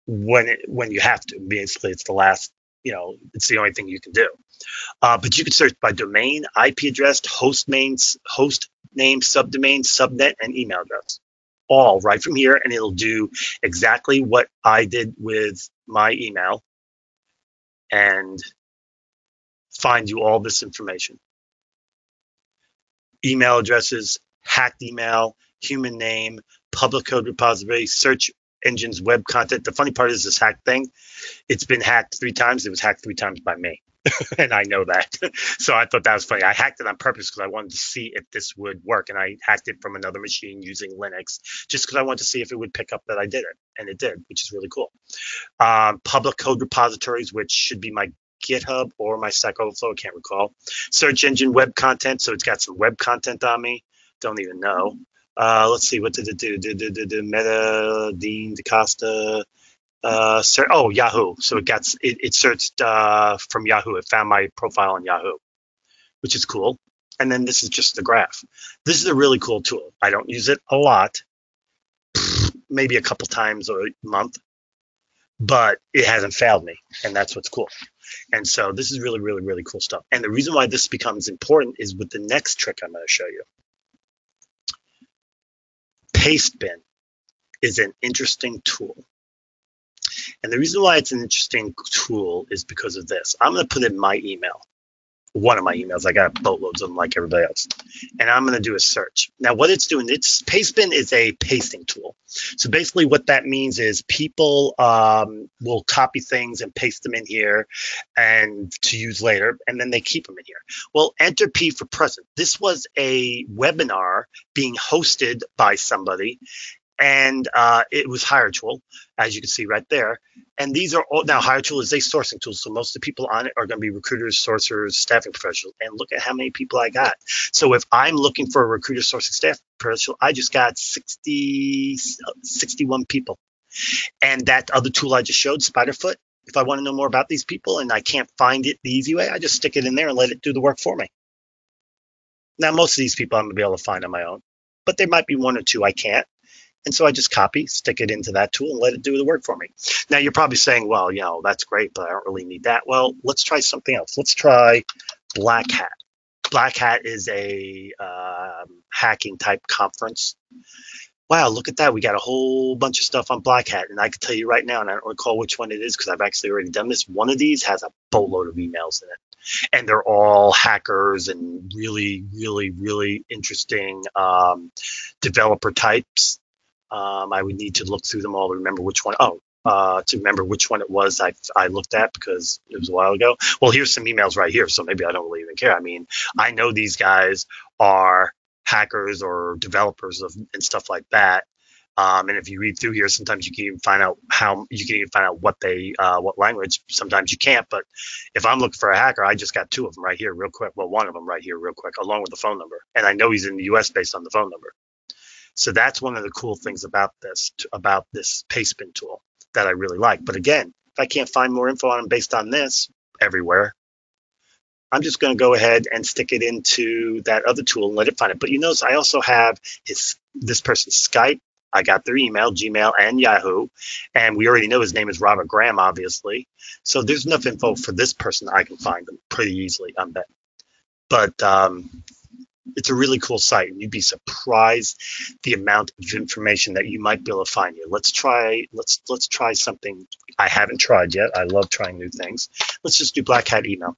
when you have to. Basically, it's the last, it's the only thing you can do. But you can search by domain, IP address, host name, subdomain, subnet, and email address. All right from here, and it'll do exactly what I did with my email and find you all this information. Email addresses, hacked email, human name, public code repository, search engines, web content. The funny part is this hacked thing, it's been hacked 3 times. It was hacked 3 times by me. And I know that. So I thought that was funny. I hacked it on purpose because I wanted to see if this would work. And I hacked it from another machine using Linux just because I wanted to see if it would pick up that I did it. And it did, which is really cool. Public code repositories, which should be my GitHub or my Stack Overflow, I can't recall. Search engine web content, so it's got some web content on me. Don't even know. Let's see, what did it do? Meta, Dean, DaCosta. Yahoo. So it searched from Yahoo. It found my profile on Yahoo, which is cool. And then this is just the graph. This is a really cool tool. I don't use it a lot, maybe a couple times a month, but it hasn't failed me, and that's what's cool. And so this is really, really, really cool stuff. And the reason why this becomes important is with the next trick I'm going to show you. Pastebin is an interesting tool. And the reason why it's an interesting tool is because of this. I'm going to put in my email, one of my emails. I got boatloads of them like everybody else. And I'm going to do a search. Now, what it's doing, Pastebin is a pasting tool. So basically what that means is people will copy things and paste them in here and to use later, and then they keep them in here. Well, enter P for present. This was a webinar being hosted by somebody, and it was HireTool, as you can see right there. And these are all, now HireTool is a sourcing tool, so most of the people on it are going to be recruiters, sourcers, staffing professionals. And look at how many people I got. So if I'm looking for a recruiter, sourcing, staff professional, I just got 61 people. And that other tool I just showed, Spiderfoot, if I want to know more about these people and I can't find it the easy way, I just stick it in there and let it do the work for me. Now, most of these people I'm going to be able to find on my own, but there might be 1 or 2 I can't. And so I just copy, stick it into that tool, and let it do the work for me. Now, you're probably saying, well, that's great, but I don't really need that. Well, let's try something else. Let's try Black Hat. Black Hat is a hacking type conference. Wow, look at that. We got a whole bunch of stuff on Black Hat. And I can tell you right now, and I don't recall which one it is because I've actually already done this. One of these has a boatload of emails in it. And they're all hackers and really, really, really interesting developer types. I would need to look through them all to remember which one. To remember which one it was I looked at because it was a while ago. Well, here's some emails right here, so maybe I don't really even care. I mean, I know these guys are hackers or developers and stuff like that. And if you read through here, sometimes you can even find out what language. Sometimes you can't. But if I'm looking for a hacker, I just got 2 of them right here real quick. Well, one of them right here real quick, along with the phone number. And I know he's in the U.S. based on the phone number. So that's one of the cool things about this Pastebin tool that I really like. But again, if I can't find more info on him based on this everywhere, I'm just going to go ahead and stick it into that other tool and let it find it. But you notice I also have this person's Skype. I got their email, Gmail, and Yahoo. And we already know his name is Robert Graham, obviously. So there's enough info for this person. I can find them pretty easily, I bet. But it's a really cool site, and you'd be surprised the amount of information that you might be able to find here. Let's try something I haven't tried yet. I love trying new things. Let's just do Black Hat email.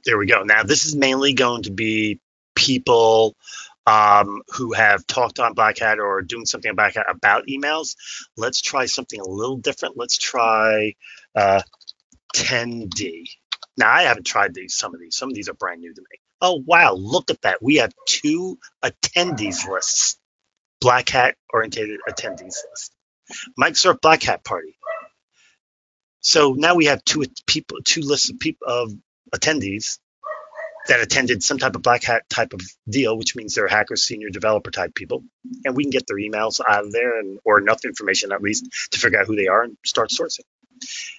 There we go. Now, this is mainly going to be people who have talked on Black Hat or doing something on Black Hat about emails. Let's try something a little different. Let's try 10D. Now, I haven't tried these. Some of these are brand new to me. Oh, wow, look at that. We have 2 attendees lists. Black Hat oriented attendees list. Microsoft Black Hat Party. So now we have 2 lists of people of attendees that attended some type of Black Hat type of deal, which means they're hackers, senior developer type people, and we can get their emails out of there or enough information at least to figure out who they are and start sourcing.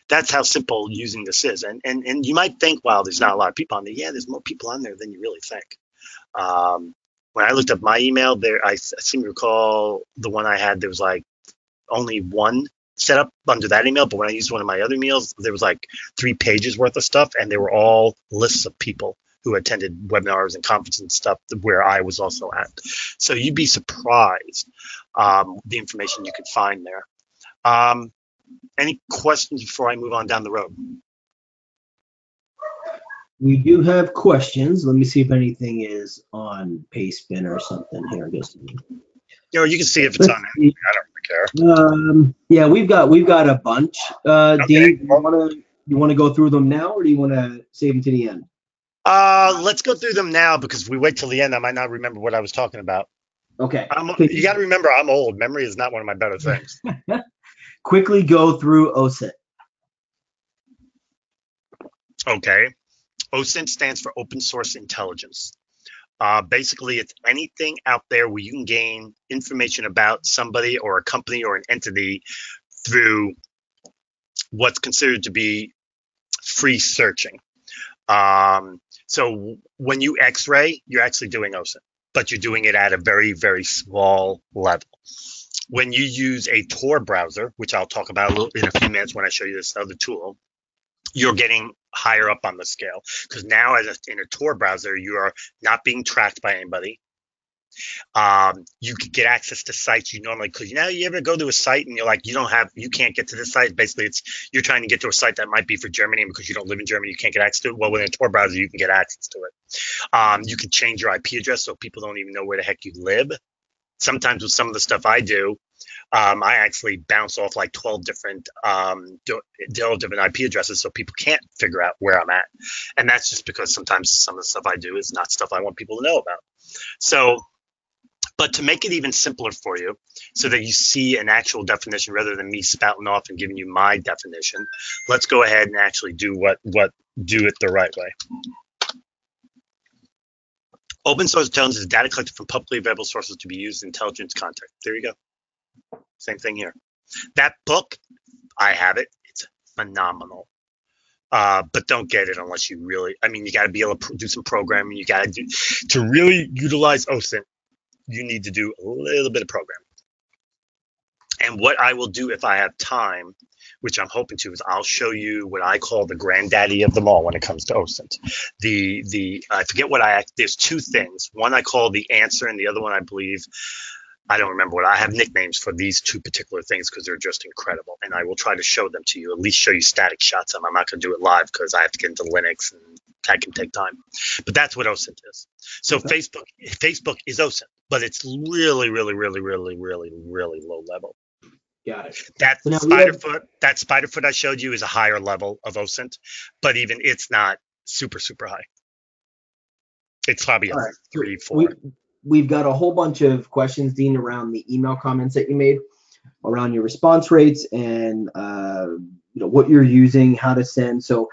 That's how simple using this is. And you might think, wow, there's not a lot of people on there. Yeah, there's more people on there than you really think. When I looked up my email, I seem to recall the one I had, there was like only 1 set up under that email, but when I used one of my other emails, there was like 3 pages worth of stuff, and they were all lists of people who attended webinars and conferences and stuff where I was also at. So you'd be surprised the information you could find there. Any questions before I move on down the road? We do have questions. Let me see if anything is on Pastebin or something here. Just You can see if it's on there. I don't really care. Yeah, we've got a bunch. Okay. Dave, you want to go through them now, or do you want to save them to the end? Let's go through them now, because if we wait till the end, I might not remember what I was talking about. Okay. You got to remember, I'm old. Memory is not one of my better things. Quickly go through OSINT. Okay. OSINT stands for Open Source Intelligence. Basically, it's anything out there where you can gain information about somebody or a company or an entity through what's considered to be free searching. So when you X-ray, you're actually doing OSINT, but you're doing it at a very, very small level. When you use a Tor browser, which I'll talk about in a few minutes when I show you this other tool, you're getting higher up on the scale, because now in a Tor browser, you are not being tracked by anybody. You can get access to sites you normally could. You ever go to a site and you're like, you can't get to this site. Basically, you're trying to get to a site that might be for Germany, and because you don't live in Germany, you can't get access to it. Well, with a Tor browser, you can get access to it. You can change your IP address so people don't even know where the heck you live. Sometimes with some of the stuff I do, I actually bounce off like 12 different IP addresses so people can't figure out where I'm at. And that's just because sometimes some of the stuff I do is not stuff I want people to know about. So, but to make it even simpler for you so that you see an actual definition rather than me spouting off and giving you my definition, let's go ahead and actually do it the right way. Open source intelligence is data collected from publicly available sources to be used in intelligence context. There you go. Same thing here. That book, I have it. It's phenomenal. But don't get it unless you really, you got to be able to do some programming. You got to really utilize OSINT, you need to do a little bit of programming. And what I will do if I have time, which I'm hoping to, is I'll show you what I call the granddaddy of them all when it comes to OSINT. I forget there's 2 things. One I call the answer, and the other one I believe, I don't remember what. I have nicknames for these 2 particular things because they're just incredible. And I will try to show them to you, at least show you static shots of them. I'm not going to do it live because I have to get into Linux and that can take time. But that's what OSINT is. So okay. Facebook is OSINT, but it's really, really, really, really, really, really low level. Got it. That Spiderfoot I showed you is a higher level of OSINT, but even it's not super, super high. It's probably a 3, 4. We've got a whole bunch of questions, Dean, around the email comments that you made, around your response rates and what you're using, how to send. So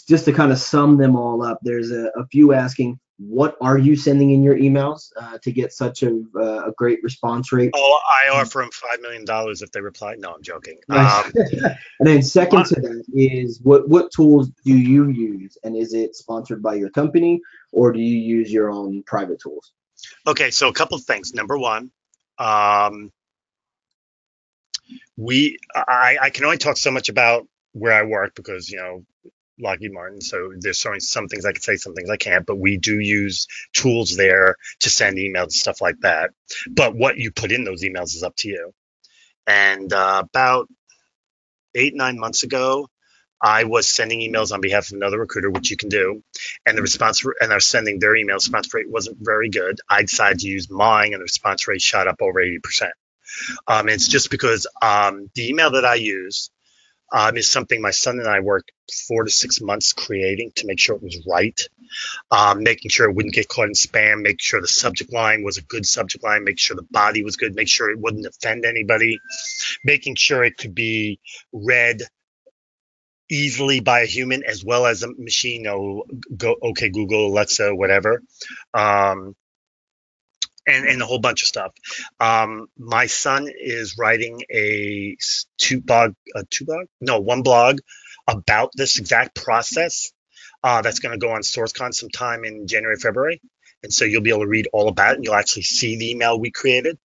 just to kind of sum them all up, there's a few asking, what are you sending in your emails to get such a great response rate? Oh, I offer them $5 million if they reply. No, I'm joking. And then second to that is what tools do you use, and is it sponsored by your company or do you use your own private tools? Okay, so a couple of things. Number one, I can only talk so much about where I work because Lockheed Martin, so there's some things I can say, some things I can't, but we do use tools there to send emails and stuff like that. But what you put in those emails is up to you. And about 8-9 months ago, I was sending emails on behalf of another recruiter, which you can do, and the response and I was sending their email response rate wasn't very good. I decided to use mine, and the response rate shot up over 80%. It's just because the email that I use is something my son and I worked 4 to 6 months creating to make sure it was right, making sure it wouldn't get caught in spam, making sure the subject line was a good subject line, making sure the body was good, make sure it wouldn't offend anybody, making sure it could be read easily by a human as well as a machine. Okay, Google, Alexa, whatever. And a whole bunch of stuff. My son is writing one blog about this exact process. That's going to go on SourceCon sometime in January, February. And so you'll be able to read all about it, and you'll actually see the email we created.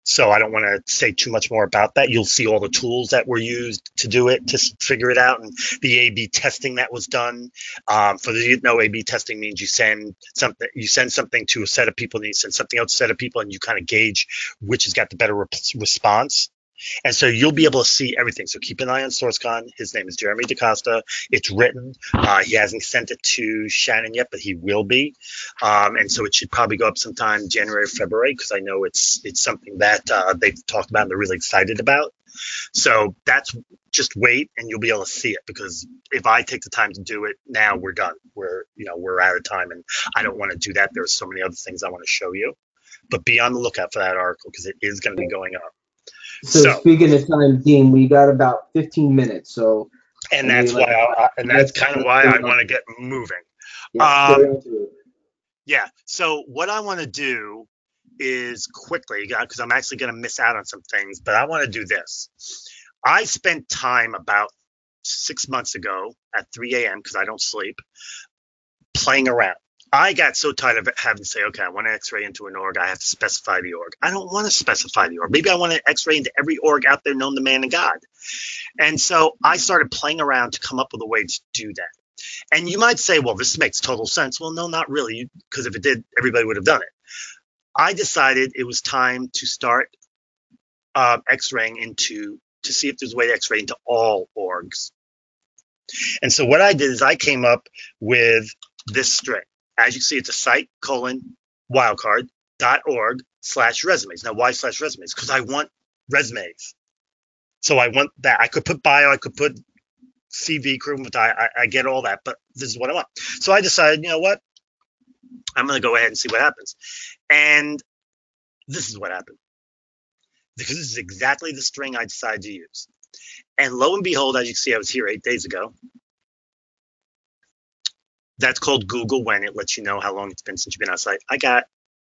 So I don't want to say too much more about that. You'll see all the tools that were used to do it, to figure it out, and the A/B testing that was done. For the A/B testing means you send something to a set of people, and you send something else to a set of people, and you kind of gauge which has got the better response. And so you'll be able to see everything. So keep an eye on SourceCon. His name is Jeremy DaCosta. It's written. He hasn't sent it to Shannon yet, but he will be. And so it should probably go up sometime January, February, because I know it's something that they've talked about and they're really excited about. So that's just wait, and you'll be able to see it, because if I take the time to do it now, we're done. We're out of time, and I don't want to do that. There's so many other things I want to show you. But be on the lookout for that article, because it is going to be going up. So speaking of time, Dean, we got about 15 minutes. So, and that's why, that's kind of why I want to get moving. Yeah. So what I want to do is quickly, because I'm actually going to miss out on some things, but I want to do this. I spent time about 6 months ago at 3 a.m. because I don't sleep, playing around. I got so tired of having to say, okay, I want to X-ray into an org. I have to specify the org. I don't want to specify the org. Maybe I want to X-ray into every org out there known to man and God. And so I started playing around to come up with a way to do that. And you might say, well, this makes total sense. Well, no, not really, because if it did, everybody would have done it. I decided it was time to start X-raying to see if there's a way to X-ray into all orgs. And so what I did is I came up with this string. As you see, it's a site:/wildcard.org/resumes. Now, why /resumes? Because I want resumes. So I want that. I could put bio, I could put CV, curriculum vitae, I get all that, but this is what I want. So I decided, you know what? I'm going to go ahead and see what happens. And this is what happened. Because this is exactly the string I decided to use. And lo and behold, as you can see, I was here 8 days ago. That's called Google, when it lets you know how long it's been since you've been on site. I got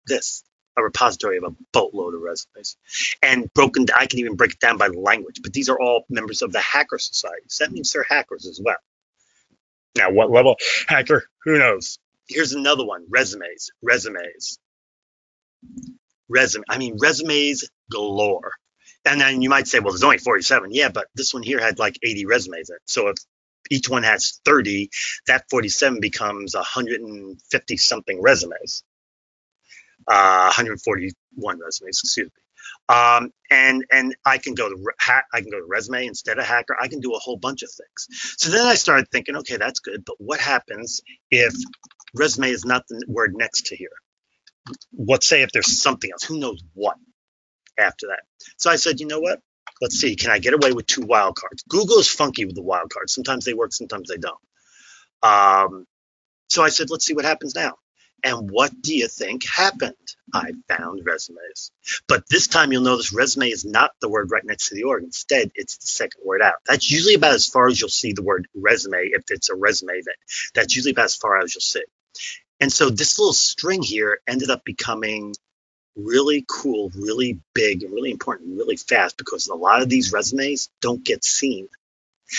this, a repository of a boatload of resumes. And I can even break it down by language. But these are all members of the Hacker Society. So that means they're hackers as well. Now, what level hacker? Who knows? Here's another one, resumes galore. And then you might say, well, there's only 47. Yeah, but this one here had like 80 resumes in it. So if each one has 30, that 47 becomes 150 something resumes. 141 resumes, excuse me. And I can go to resume instead of hacker. I can do a whole bunch of things. So then I started thinking, okay, that's good, but what happens if resume is not the word next to here? Let's say if there's something else, who knows what after that. So I said, you know what? Let's see, can I get away with 2 wildcards? Google is funky with the wildcards. Sometimes they work, sometimes they don't. So I said, let's see what happens now. And what do you think happened? I found resumes. But this time you'll notice resume is not the word right next to the org. Instead, it's the second word out. That's usually about as far as you'll see the word resume if it's a resume event. That's usually about as far as you'll see. And so this little string here ended up becoming really cool, really big, and really important, really fast, because a lot of these resumes don't get seen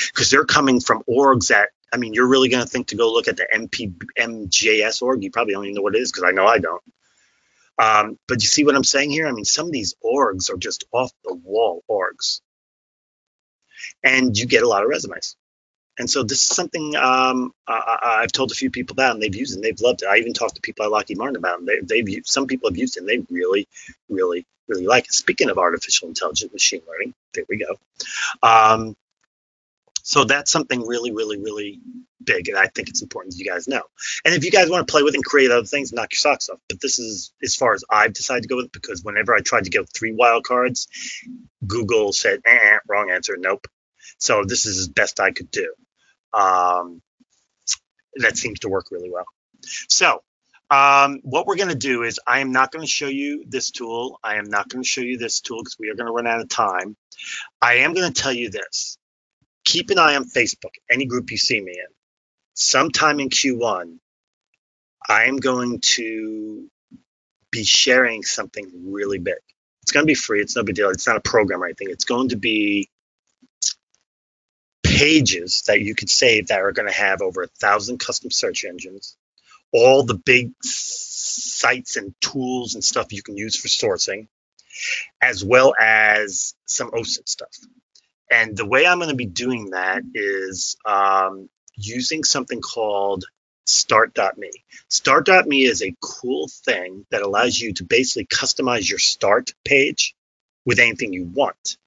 because they're coming from orgs that, I mean, you're really going to think to go look at the MJS org. You probably don't even know what it is, because I know I don't. But you see what I'm saying here? I mean, some of these orgs are just off the wall orgs, and you get a lot of resumes. And so this is something I've told a few people about, and they've used it, and they've loved it. I even talked to people at Lockheed Martin about it. Some people have used it, and they really, really, really like it. Speaking of artificial intelligence, machine learning, there we go. So that's something really, really, really big, and I think it's important that you guys know. And if you guys want to play with it and create other things, knock your socks off. But this is as far as I've decided to go with it, because whenever I tried to get 3 wildcards, Google said, wrong answer, nope. So this is as best I could do. That seems to work really well. So what we're going to do is, I am not going to show you this tool. I am not going to show you this tool because we are going to run out of time. I am going to tell you this. Keep an eye on Facebook, any group you see me in. Sometime in Q1, I am going to be sharing something really big. It's going to be free. It's no big deal. It's not a program or anything. It's going to be pages that you could save that are going to have over 1,000 custom search engines, all the big sites and tools and stuff you can use for sourcing, as well as some OSINT stuff. And the way I'm going to be doing that is using something called Start.me. Start.me is a cool thing that allows you to basically customize your start page with anything you want.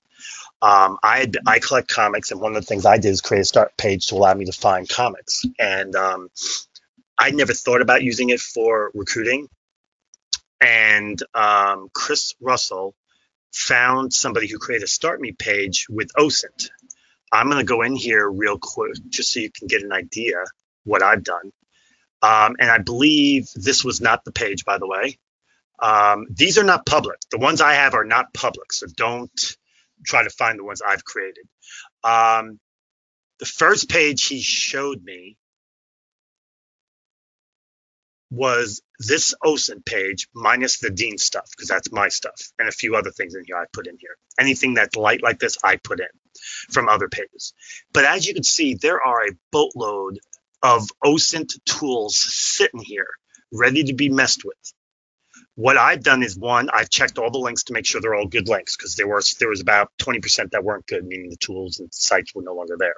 I collect comics, and one of the things I did is create a start page to allow me to find comics. And I never thought about using it for recruiting. And Chris Russell found somebody who created a Start Me page with OSINT. I'm going to go in here real quick just so you can get an idea what I've done. And I believe this was not the page, by the way. These are not public. The ones I have are not public, so don't try to find the ones I've created. The first page he showed me was this OSINT page minus the Dean stuff, because that's my stuff, and a few other things in here I put in here. Anything that's light like this, I put in from other pages. But as you can see, there are a boatload of OSINT tools sitting here, ready to be messed with. What I've done is, one, I've checked all the links to make sure they're all good links, because there was about 20% that weren't good, meaning the tools and sites were no longer there.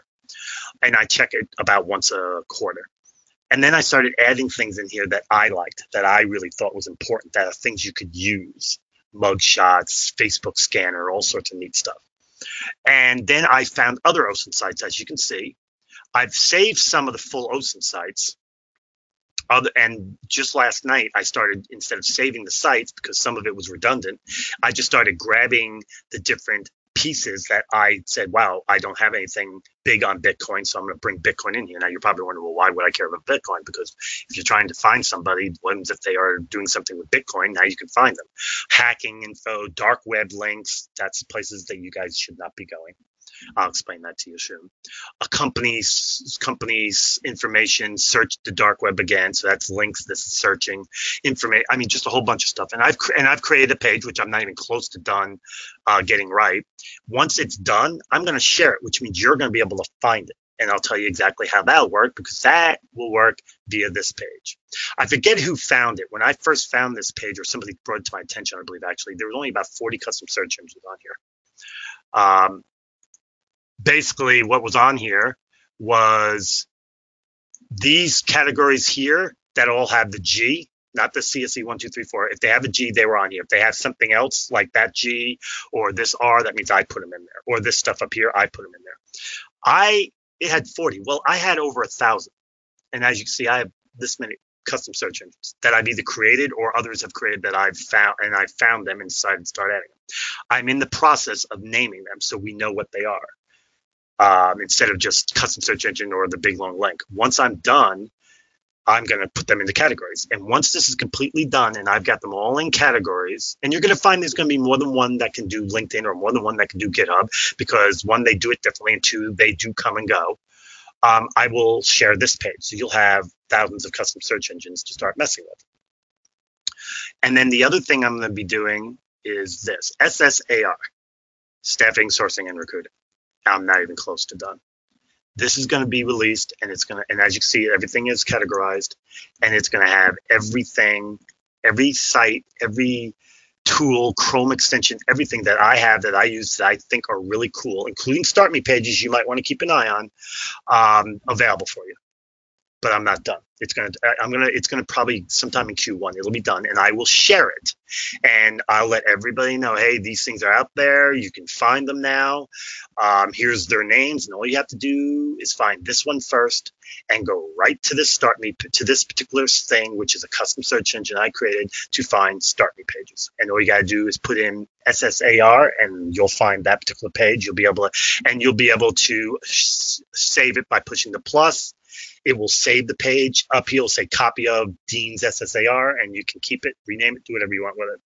And I check it about once a quarter. And then I started adding things in here that I liked, that I really thought was important, that are things you could use. Mug shots, Facebook scanner, all sorts of neat stuff. And then I found other OSINT sites, as you can see. I've saved some of the full OSINT sites. And just last night, I started, instead of saving the sites, because some of it was redundant, I just started grabbing the different pieces that I said, wow, I don't have anything big on Bitcoin, so I'm going to bring Bitcoin in here. Now, you're probably wondering, well, why would I care about Bitcoin? Because if you're trying to find somebody, ones if they are doing something with Bitcoin, now you can find them. Hacking info, dark web links, that's places that you guys should not be going. I'll explain that to you soon. A company's information, search the dark web again. So that's links, this is searching information. I mean, just a whole bunch of stuff. And I've created a page, which I'm not even close to done getting right. Once it's done, I'm going to share it, which means you're going to be able to find it. And I'll tell you exactly how that'll work, because that will work via this page. I forget who found it. When I first found this page, or somebody brought it to my attention, I believe, actually, there was only about 40 custom search engines on here. Basically, what was on here was these categories here that all have the G, not the CSE 1, 2, 3, 4. If they have a G, they were on here. If they have something else like that G or this R, that means I put them in there. Or this stuff up here, I put them in there. It had 40. Well, I had over 1,000. And as you can see, I have this many custom search engines that I've either created or others have created that I've found, and I found them and decided to start adding them. I'm in the process of naming them so we know what they are. Instead of just custom search engine or the big long link. Once I'm done, I'm going to put them into categories. And once this is completely done and I've got them all in categories, and you're going to find there's going to be more than one that can do LinkedIn or more than one that can do GitHub, because one, they do it differently, and two, they do come and go. I will share this page. So you'll have thousands of custom search engines to start messing with. And then the other thing I'm going to be doing is this, SSAR, Staffing, Sourcing, and Recruiting. I'm not even close to done. This is going to be released, and it's going to, and as you can see, everything is categorized, and it's going to have everything, every site, every tool, Chrome extension, everything that I have that I use that I think are really cool, including Start Me pages you might want to keep an eye on, available for you. but I'm not done. It's gonna probably sometime in Q1 it'll be done, and I will share it, and I'll let everybody know, hey, these things are out there. You can find them now. Here's their names, and all you have to do is find this one first and go right to this Start Me to this particular thing, which is a custom search engine I created to find Start Me pages. And all you gotta do is put in SSAR, and you'll find that particular page. You'll be able to save it by pushing the plus. It will save the page. Up here, it'll say copy of Dean's SSAR, and you can keep it, rename it, do whatever you want with it.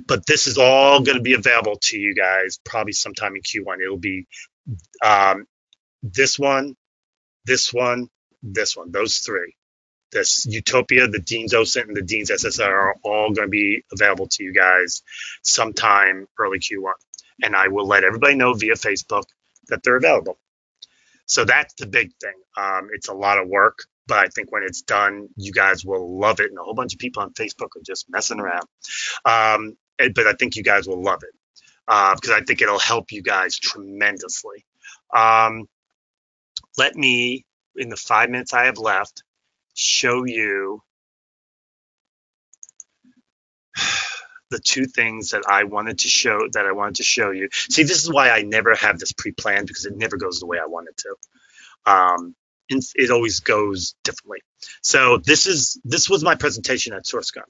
But this is all going to be available to you guys probably sometime in Q1. It'll be this one, this one, this one. Those three. This Utopia, the Dean's OSINT, and the Dean's SSR are all going to be available to you guys sometime early Q1. And I will let everybody know via Facebook that they're available. So that's the big thing. It's a lot of work, but I think when it's done, you guys will love it. And a whole bunch of people on Facebook are just messing around. But I think you guys will love it because I think it'll help you guys tremendously. Let me, in the 5 minutes I have left, show you the two things that I wanted to show you. See, this is why I never have this pre-planned, because it never goes the way I want it to. It always goes differently. So this was my presentation at SourceCon.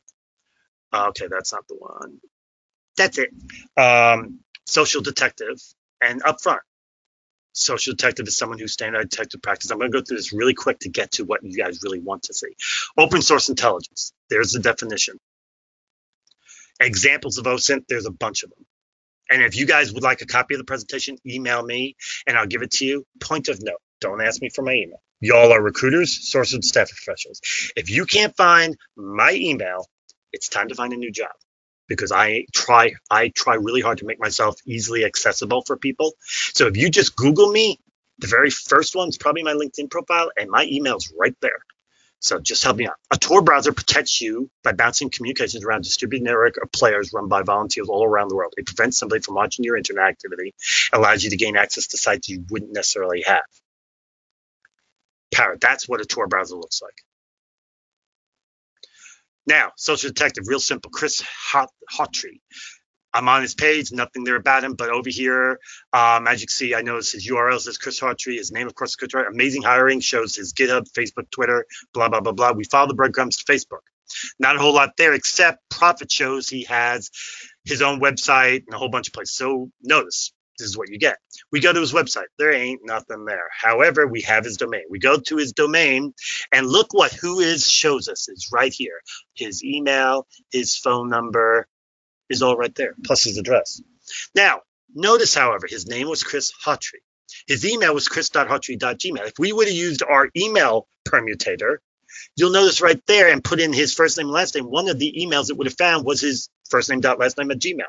Okay, that's not the one. That's it. Social detective and upfront. Social detective is someone who's standardized detective practice. I'm going to go through this really quick to get to what you guys really want to see. Open source intelligence. There's the definition. Examples of OSINT, there's a bunch of them. And if you guys would like a copy of the presentation, email me and I'll give it to you. Point of note, don't ask me for my email. Y'all are recruiters, sources, and staff professionals. If you can't find my email, it's time to find a new job, because I try really hard to make myself easily accessible for people. So if you just Google me, the very first one's probably my LinkedIn profile, and my email's right there. So just help me out. A Tor browser protects you by bouncing communications around a distributed network of players run by volunteers all around the world. It prevents somebody from watching your internet activity, allows you to gain access to sites you wouldn't necessarily have. Parrot, that's what a Tor browser looks like. Now, social detective, real simple. Chris Hawtrey. I'm on his page, nothing there about him, but over here, as you can see, I notice his URL says Chris Hawtrey, his name, of course, Chris Hawtrey. Amazing hiring, shows his GitHub, Facebook, Twitter, blah, blah, blah, blah. We follow the breadcrumbs to Facebook. Not a whole lot there, except profit shows he has his own website and a whole bunch of places. So notice, this is what you get. We go to his website. There ain't nothing there. However, we have his domain. We go to his domain, and look what shows us. It's right here. His email, his phone number is all right there, plus his address. Now, notice, however, his name was Chris Hawtrey. His email was chris.hawtrey.gmail. If we would have used our email permutator, you'll notice right there and put in his first name and last name, one of the emails it would have found was his first name dot last name at Gmail.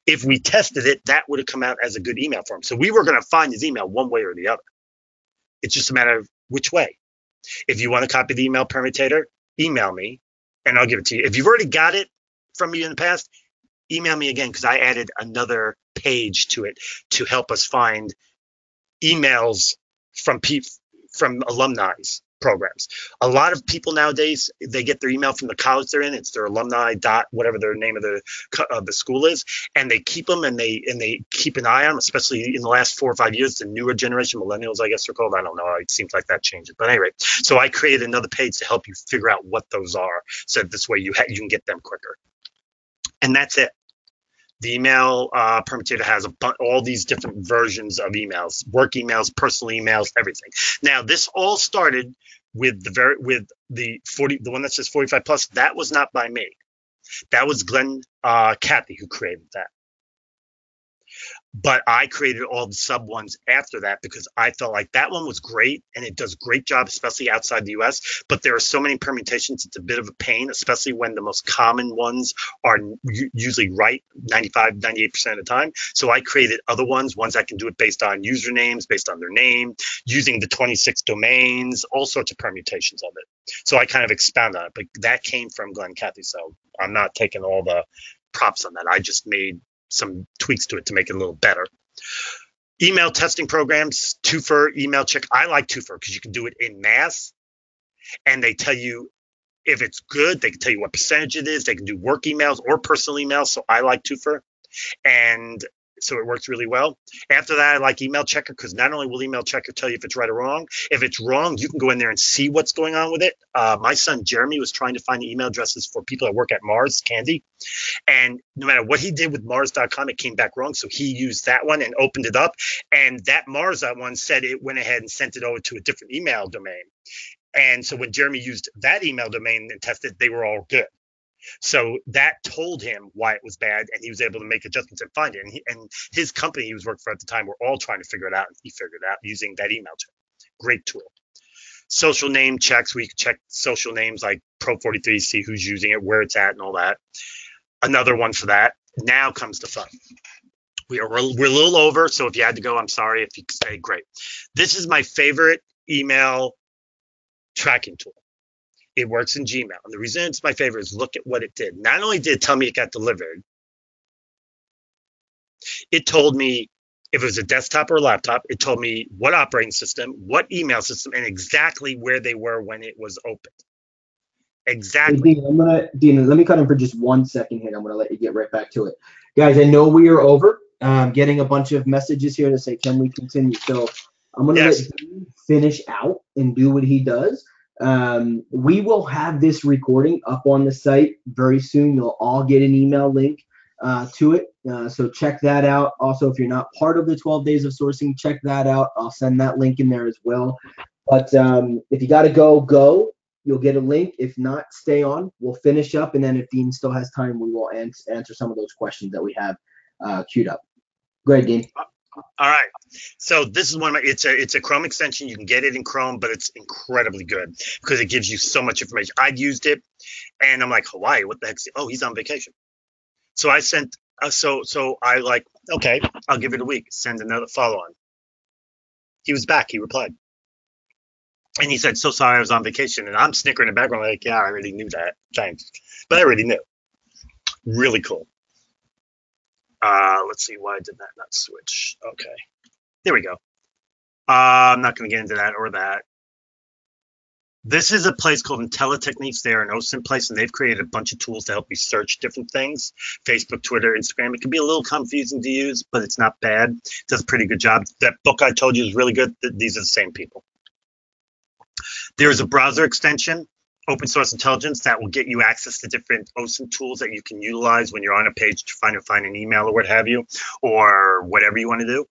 If we tested it, that would have come out as a good email for him. So we were going to find his email one way or the other. It's just a matter of which way. If you want to copy the email permutator, email me and I'll give it to you. If you've already got it from me in the past, email me again, because I added another page to it to help us find emails from alumni programs. A lot of people nowadays, they get their email from the college they're in. It's their alumni dot whatever their name of the school is, and they keep them and they keep an eye on them, especially in the last 4 or 5 years. The newer generation, millennials, I guess they're called. I don't know. It seems like that changes. But anyway, so I created another page to help you figure out what those are, so this way you can get them quicker. And that's it. The email permutator has all these different versions of emails: work emails, personal emails, everything. Now, this all started with the one that says 45 plus. That was not by me. That was Glenn Cathy who created that. But I created all the sub ones after that because I felt like that one was great and it does a great job, especially outside the US. But there are so many permutations, it's a bit of a pain, especially when the most common ones are usually right 95, 98% of the time. So I created other ones that can do it based on usernames, based on their name, using the 26 domains, all sorts of permutations of it. So I kind of expound on it, but that came from Glenn Cathy. So I'm not taking all the props on that. I just made some tweaks to it to make it a little better. Email testing programs, Twofer, email check. I like Twofer because you can do it in mass and they tell you if it's good. They can tell you what percentage it is. They can do work emails or personal emails. So I like Twofer, and so it works really well. After that, I like Email Checker because not only will Email Checker tell you if it's right or wrong, if it's wrong, you can go in there and see what's going on with it. My son Jeremy was trying to find the email addresses for people that work at Mars Candy, and no matter what he did with Mars.com, it came back wrong. So he used that one and opened it up, and that Mars one said it went ahead and sent it over to a different email domain. And so when Jeremy used that email domain and tested, they were all good. So that told him why it was bad, and he was able to make adjustments and find it. And his company he was working for at the time were all trying to figure it out, and he figured it out using that email check. Great tool. Social name checks, we can check social names like Pro43, see who's using it, where it's at, and all that. Another one for that. Now comes the fun. We're a little over, so if you had to go, I'm sorry. If you stay, great. This is my favorite email tracking tool. It works in Gmail. And the reason it's my favorite is look at what it did. Not only did it tell me it got delivered, it told me if it was a desktop or a laptop, it told me what operating system, what email system, and exactly where they were when it was opened. Exactly. Hey, Dean, let me cut in for just 1 second here. I'm gonna let you get right back to it. Guys, I know we are over. Getting a bunch of messages here to say, can we continue? So I'm gonna let Dean finish out and do what he does. We will have this recording up on the site very soon. You'll all get an email link to it. So check that out. Also, if you're not part of the 12 days of sourcing, check that out. I'll send that link in there as well. But if you got to go. You'll get a link. If not, stay on. We'll finish up, and then if Dean still has time, we will answer some of those questions that we have queued up. Go ahead, Dean. All right. So this is one of my. It's a Chrome extension. You can get it in Chrome, but it's incredibly good because it gives you so much information. I'd used it, and I'm like, Hawaii. What the heck? Oh, he's on vacation. So I sent. So I like, okay, I'll give it a week. Send another follow on. He was back. He replied. And he said, so sorry, I was on vacation. And I'm snickering in the background like, yeah, I already knew that. Thanks. But I already knew. Really cool. Let's see why did that not switch. Okay. There we go. I'm not going to get into that or that. This is a place called IntelliTechniques. They're an OSINT place, and they've created a bunch of tools to help you search different things. Facebook, Twitter, Instagram. It can be a little confusing to use, but it's not bad. It does a pretty good job. That book I told you is really good. These are the same people. There's a browser extension, Open Source Intelligence, that will get you access to different OSINT tools that you can utilize when you're on a page to find an email or what have you, or whatever you want to do.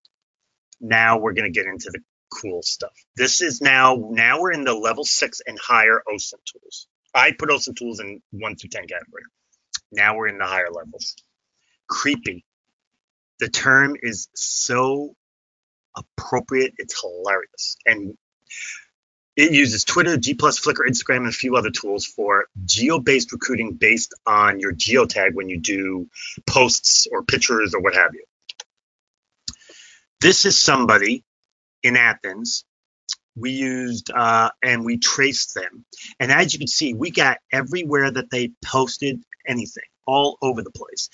Now we're going to get into the cool stuff. This is now we're in the level 6 and higher OSINT tools. I put OSINT tools in 1 through 10 category. Now we're in the higher levels. Creepy. The term is so appropriate. It's hilarious. And it uses Twitter, G+, Flickr, Instagram, and a few other tools for geo-based recruiting based on your geotag when you do posts or pictures or what have you. This is somebody in Athens. We used and we traced them. And as you can see, we got everywhere that they posted anything, all over the place.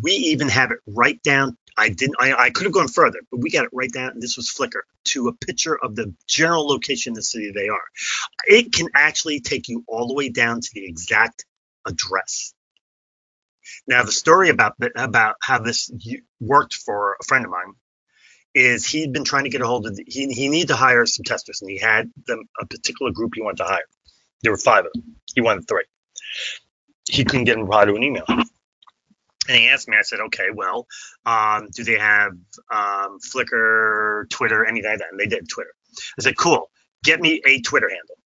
We even have it right down. I could have gone further, but we got it right down. And this was Flickr to a picture of the general location of the city they are. It can actually take you all the way down to the exact address. Now, the story about how this worked for a friend of mine is he'd been trying to get a hold of, he needed to hire some testers, and he had a particular group he wanted to hire. There were 5 of them. He wanted 3. He couldn't get them to reply to an email. And he asked me, I said, okay, well, do they have Flickr, Twitter, anything like that? And they did, Twitter. I said, cool, get me a Twitter handle.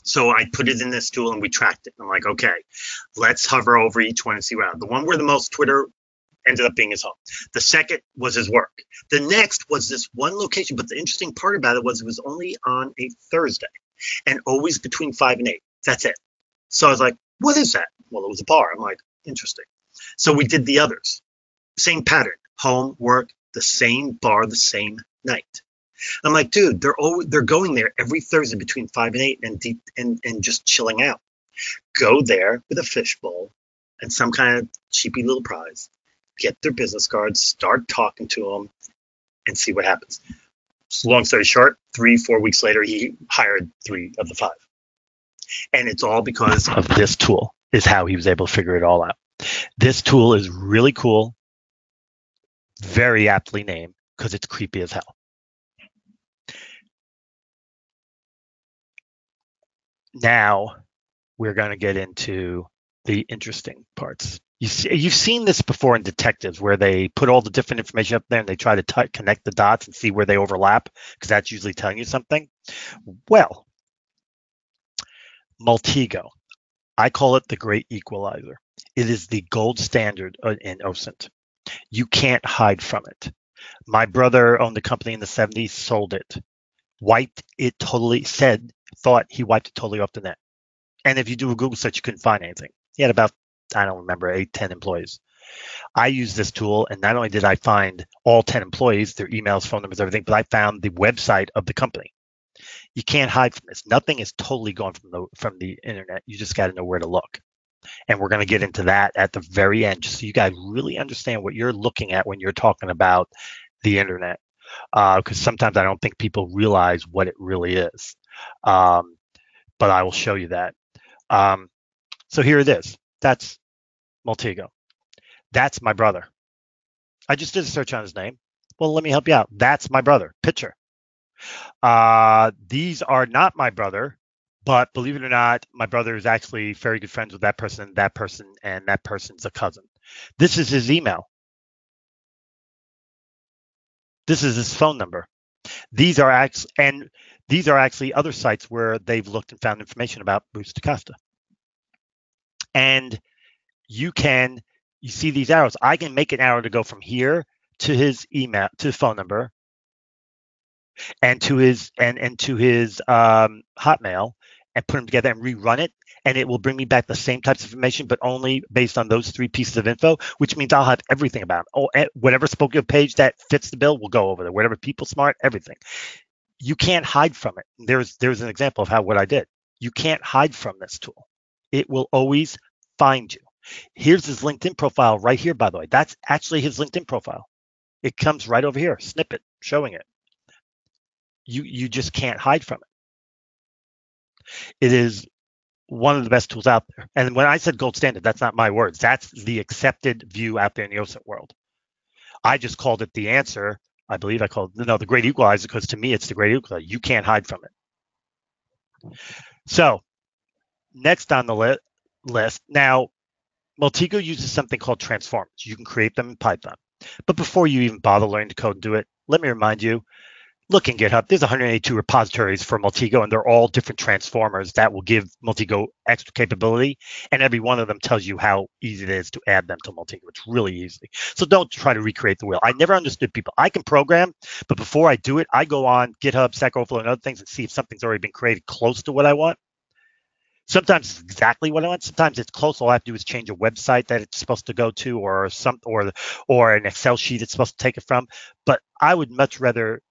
So I put it in this tool and we tracked it. I'm like, okay, let's hover over each one and see what happens. The one where the most Twitter ended up being his home. The second was his work. The next was this one location. But the interesting part about it was only on a Thursday and always between 5 and 8. That's it. So I was like, what is that? Well, it was a bar. I'm like, interesting. So we did the others. Same pattern. Home, work, the same bar, the same night. I'm like, dude, they're going there every Thursday between 5 and 8 and just chilling out. Go there with a fishbowl and some kind of cheapy little prize. Get their business cards, start talking to them, and see what happens. So long story short, 3-4 weeks later, he hired 3 of the 5. And it's all because of this tool is how he was able to figure it all out. This tool is really cool, very aptly named because it's creepy as hell. Now we're going to get into the interesting parts. You've seen this before in detectives where they put all the different information up there and they try to connect the dots and see where they overlap because that's usually telling you something. Well, Maltego, I call it the great equalizer. It is the gold standard in OSINT. You can't hide from it. My brother owned a company in the 70s, sold it, wiped it totally, thought he wiped it totally off the net. And if you do a Google search, you couldn't find anything. He had about, I don't remember, 8, 10 employees. I used this tool, and not only did I find all 10 employees, their emails, phone numbers, everything, but I found the website of the company. You can't hide from this. Nothing is totally gone from the internet. You just got to know where to look. And we're going to get into that at the very end, just so you guys really understand what you're looking at when you're talking about the internet. Because sometimes I don't think people realize what it really is. But I will show you that. So here it is. That's Maltego. That's my brother. I just did a search on his name. Well, let me help you out. That's my brother. Picture. These are not my brother, but believe it or not, my brother is actually very good friends with that person, and that person's a cousin. This is his email. This is his phone number. These are actually other sites where they've looked and found information about Bruce DaCosta. And you see these arrows. I can make an arrow to go from here to his email, to his phone number, and to his Hotmail, and put them together and rerun it, and it will bring me back the same types of information, but only based on those 3 pieces of info, which means I'll have everything about him. Whatever Spokeo page that fits the bill will go over there. Whatever People Smart, everything. You can't hide from it. There's an example of what I did. You can't hide from this tool. It will always find you. Here's his LinkedIn profile right here, by the way. That's actually his LinkedIn profile. It comes right over here, snippet, showing it. You just can't hide from it. It is one of the best tools out there. And when I said gold standard, that's not my words. That's the accepted view out there in the OSINT world. I just called it the answer. I believe I called it, the great equalizer, because to me, it's the great equalizer. You can't hide from it. So next on the list, now, Maltego uses something called transformers. You can create them in Python. But before you even bother learning to code and do it, let me remind you, look in GitHub. There's 182 repositories for Maltego, and they're all different transformers that will give Maltego extra capability. And every one of them tells you how easy it is to add them to Maltego. It's really easy. So don't try to recreate the wheel. I never understood people. I can program, but before I do it, I go on GitHub, Stack Overflow, and other things and see if something's already been created close to what I want. Sometimes it's exactly what I want. Sometimes it's close. All I have to do is change a website that it's supposed to go to, or an Excel sheet it's supposed to take it from. But I would much rather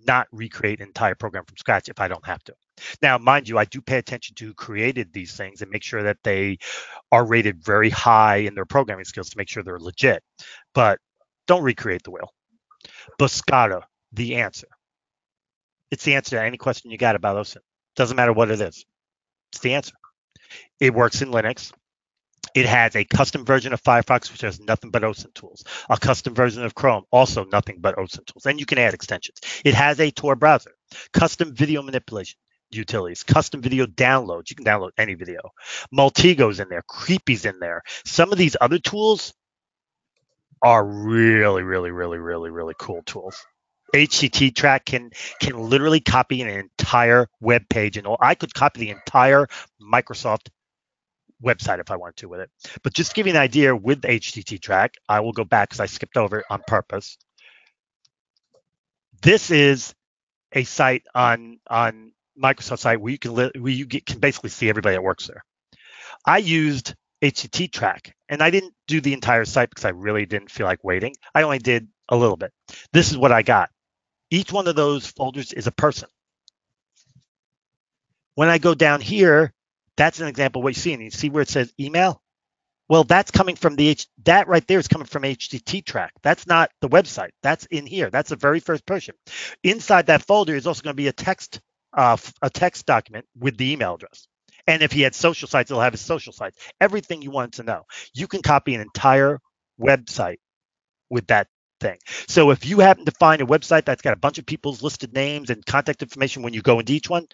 not recreate an entire program from scratch if I don't have to. Now, mind you, I do pay attention to who created these things and make sure that they are rated very high in their programming skills to make sure they're legit. But don't recreate the wheel. Buscado, the answer. It's the answer to any question you got about OSINT. Doesn't matter what it is. It's the answer. It works in Linux. It has a custom version of Firefox, which has nothing but OSINT tools. A custom version of Chrome, also nothing but OSINT tools. And you can add extensions. It has a Tor browser, custom video manipulation utilities, custom video downloads. You can download any video. Maltego's in there. Creepy's in there. Some of these other tools are really, really, really, really, really cool tools. HTT track can literally copy an entire web page, and I could copy the entire Microsoft website if I wanted to with it. But just to give you an idea with HTT track, I will go back because I skipped over it on purpose. This is a site on Microsoft site where you can basically see everybody that works there. I used HTT track, and I didn't do the entire site because I really didn't feel like waiting. I only did a little bit. This is what I got. Each one of those folders is a person. When I go down here, that's an example of what you see. And you see where it says email? Well, that's coming from that right there is coming from HTT track. That's not the website. That's in here. That's the very first person. Inside that folder is also going to be a text document with the email address. And if he had social sites, it'll have his social sites. Everything you wanted to know. You can copy an entire website with that thing. So if you happen to find a website that's got a bunch of people's listed names and contact information when you go into each one,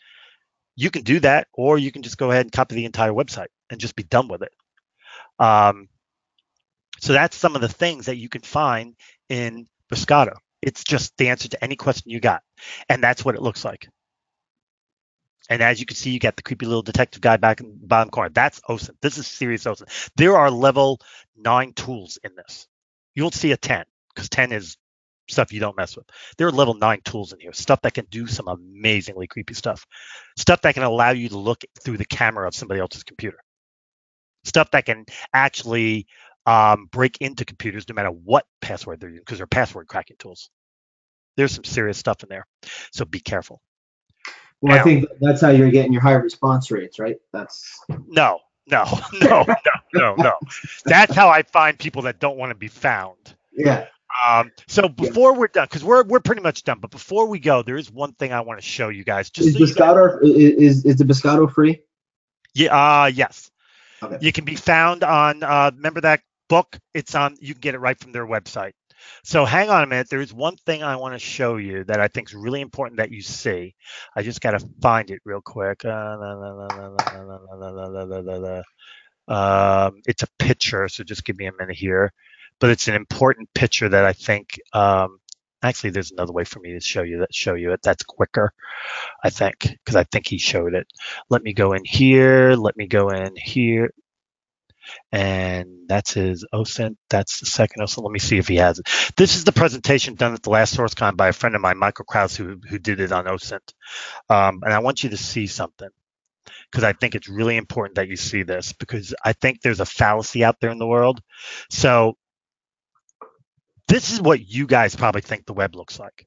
you can do that, or you can just go ahead and copy the entire website and just be done with it. So that's some of the things that you can find in Biscotto. It's just the answer to any question you got. And that's what it looks like. And as you can see, you got the creepy little detective guy back in the bottom corner. That's OSINT. This is serious OSINT. There are level 9 tools in this. You won't see a 10 because 10 is stuff you don't mess with. There are level 9 tools in here, stuff that can do some amazingly creepy stuff, stuff that can allow you to look through the camera of somebody else's computer, stuff that can actually break into computers no matter what password they're using because they're password cracking tools. There's some serious stuff in there, so be careful. Well, Now, I think that's how you're getting your high response rates, right? That's no. That's how I find people that don't want to be found. yeah. So Yeah. before we're done, because we're pretty much done, but before we go, there is one thing I want to show you guys. Just Is so you guys, Biscotto is the Biscotto free? yeah, yes, Okay. you can be found on. Remember that book? It's on. You can get it right from their website. So hang on a minute. There is one thing I want to show you that I think is really important that you see. I just got to find it real quick. It's a picture, so just give me a minute here. But it's an important picture that I think. Actually, there's another way for me to show you it. That's quicker, I think, because I think he showed it. Let me go in here. And that's his OSINT. That's the second OSINT. Let me see if he has it. This is the presentation done at the last SourceCon by a friend of mine, Michael Krause, who did it on OSINT. And I want you to see something because I think it's really important that you see this because I think there's a fallacy out there in the world. So this is what you guys probably think the web looks like.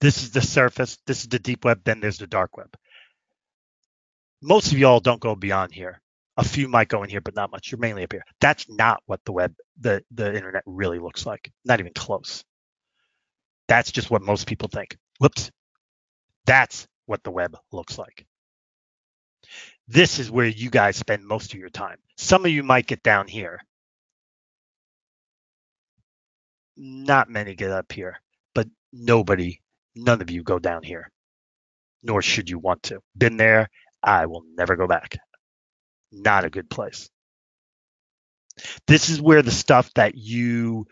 This is the surface. This is the deep web. Then there's the dark web. Most of y'all don't go beyond here. A few might go in here, but not much. You're mainly up here. That's not what the internet really looks like. Not even close. That's just what most people think. Whoops. That's what the web looks like. This is where you guys spend most of your time. Some of you might get down here. Not many get up here, but none of you go down here, nor should you want to. Been there. I will never go back. Not a good place. This is where the stuff that you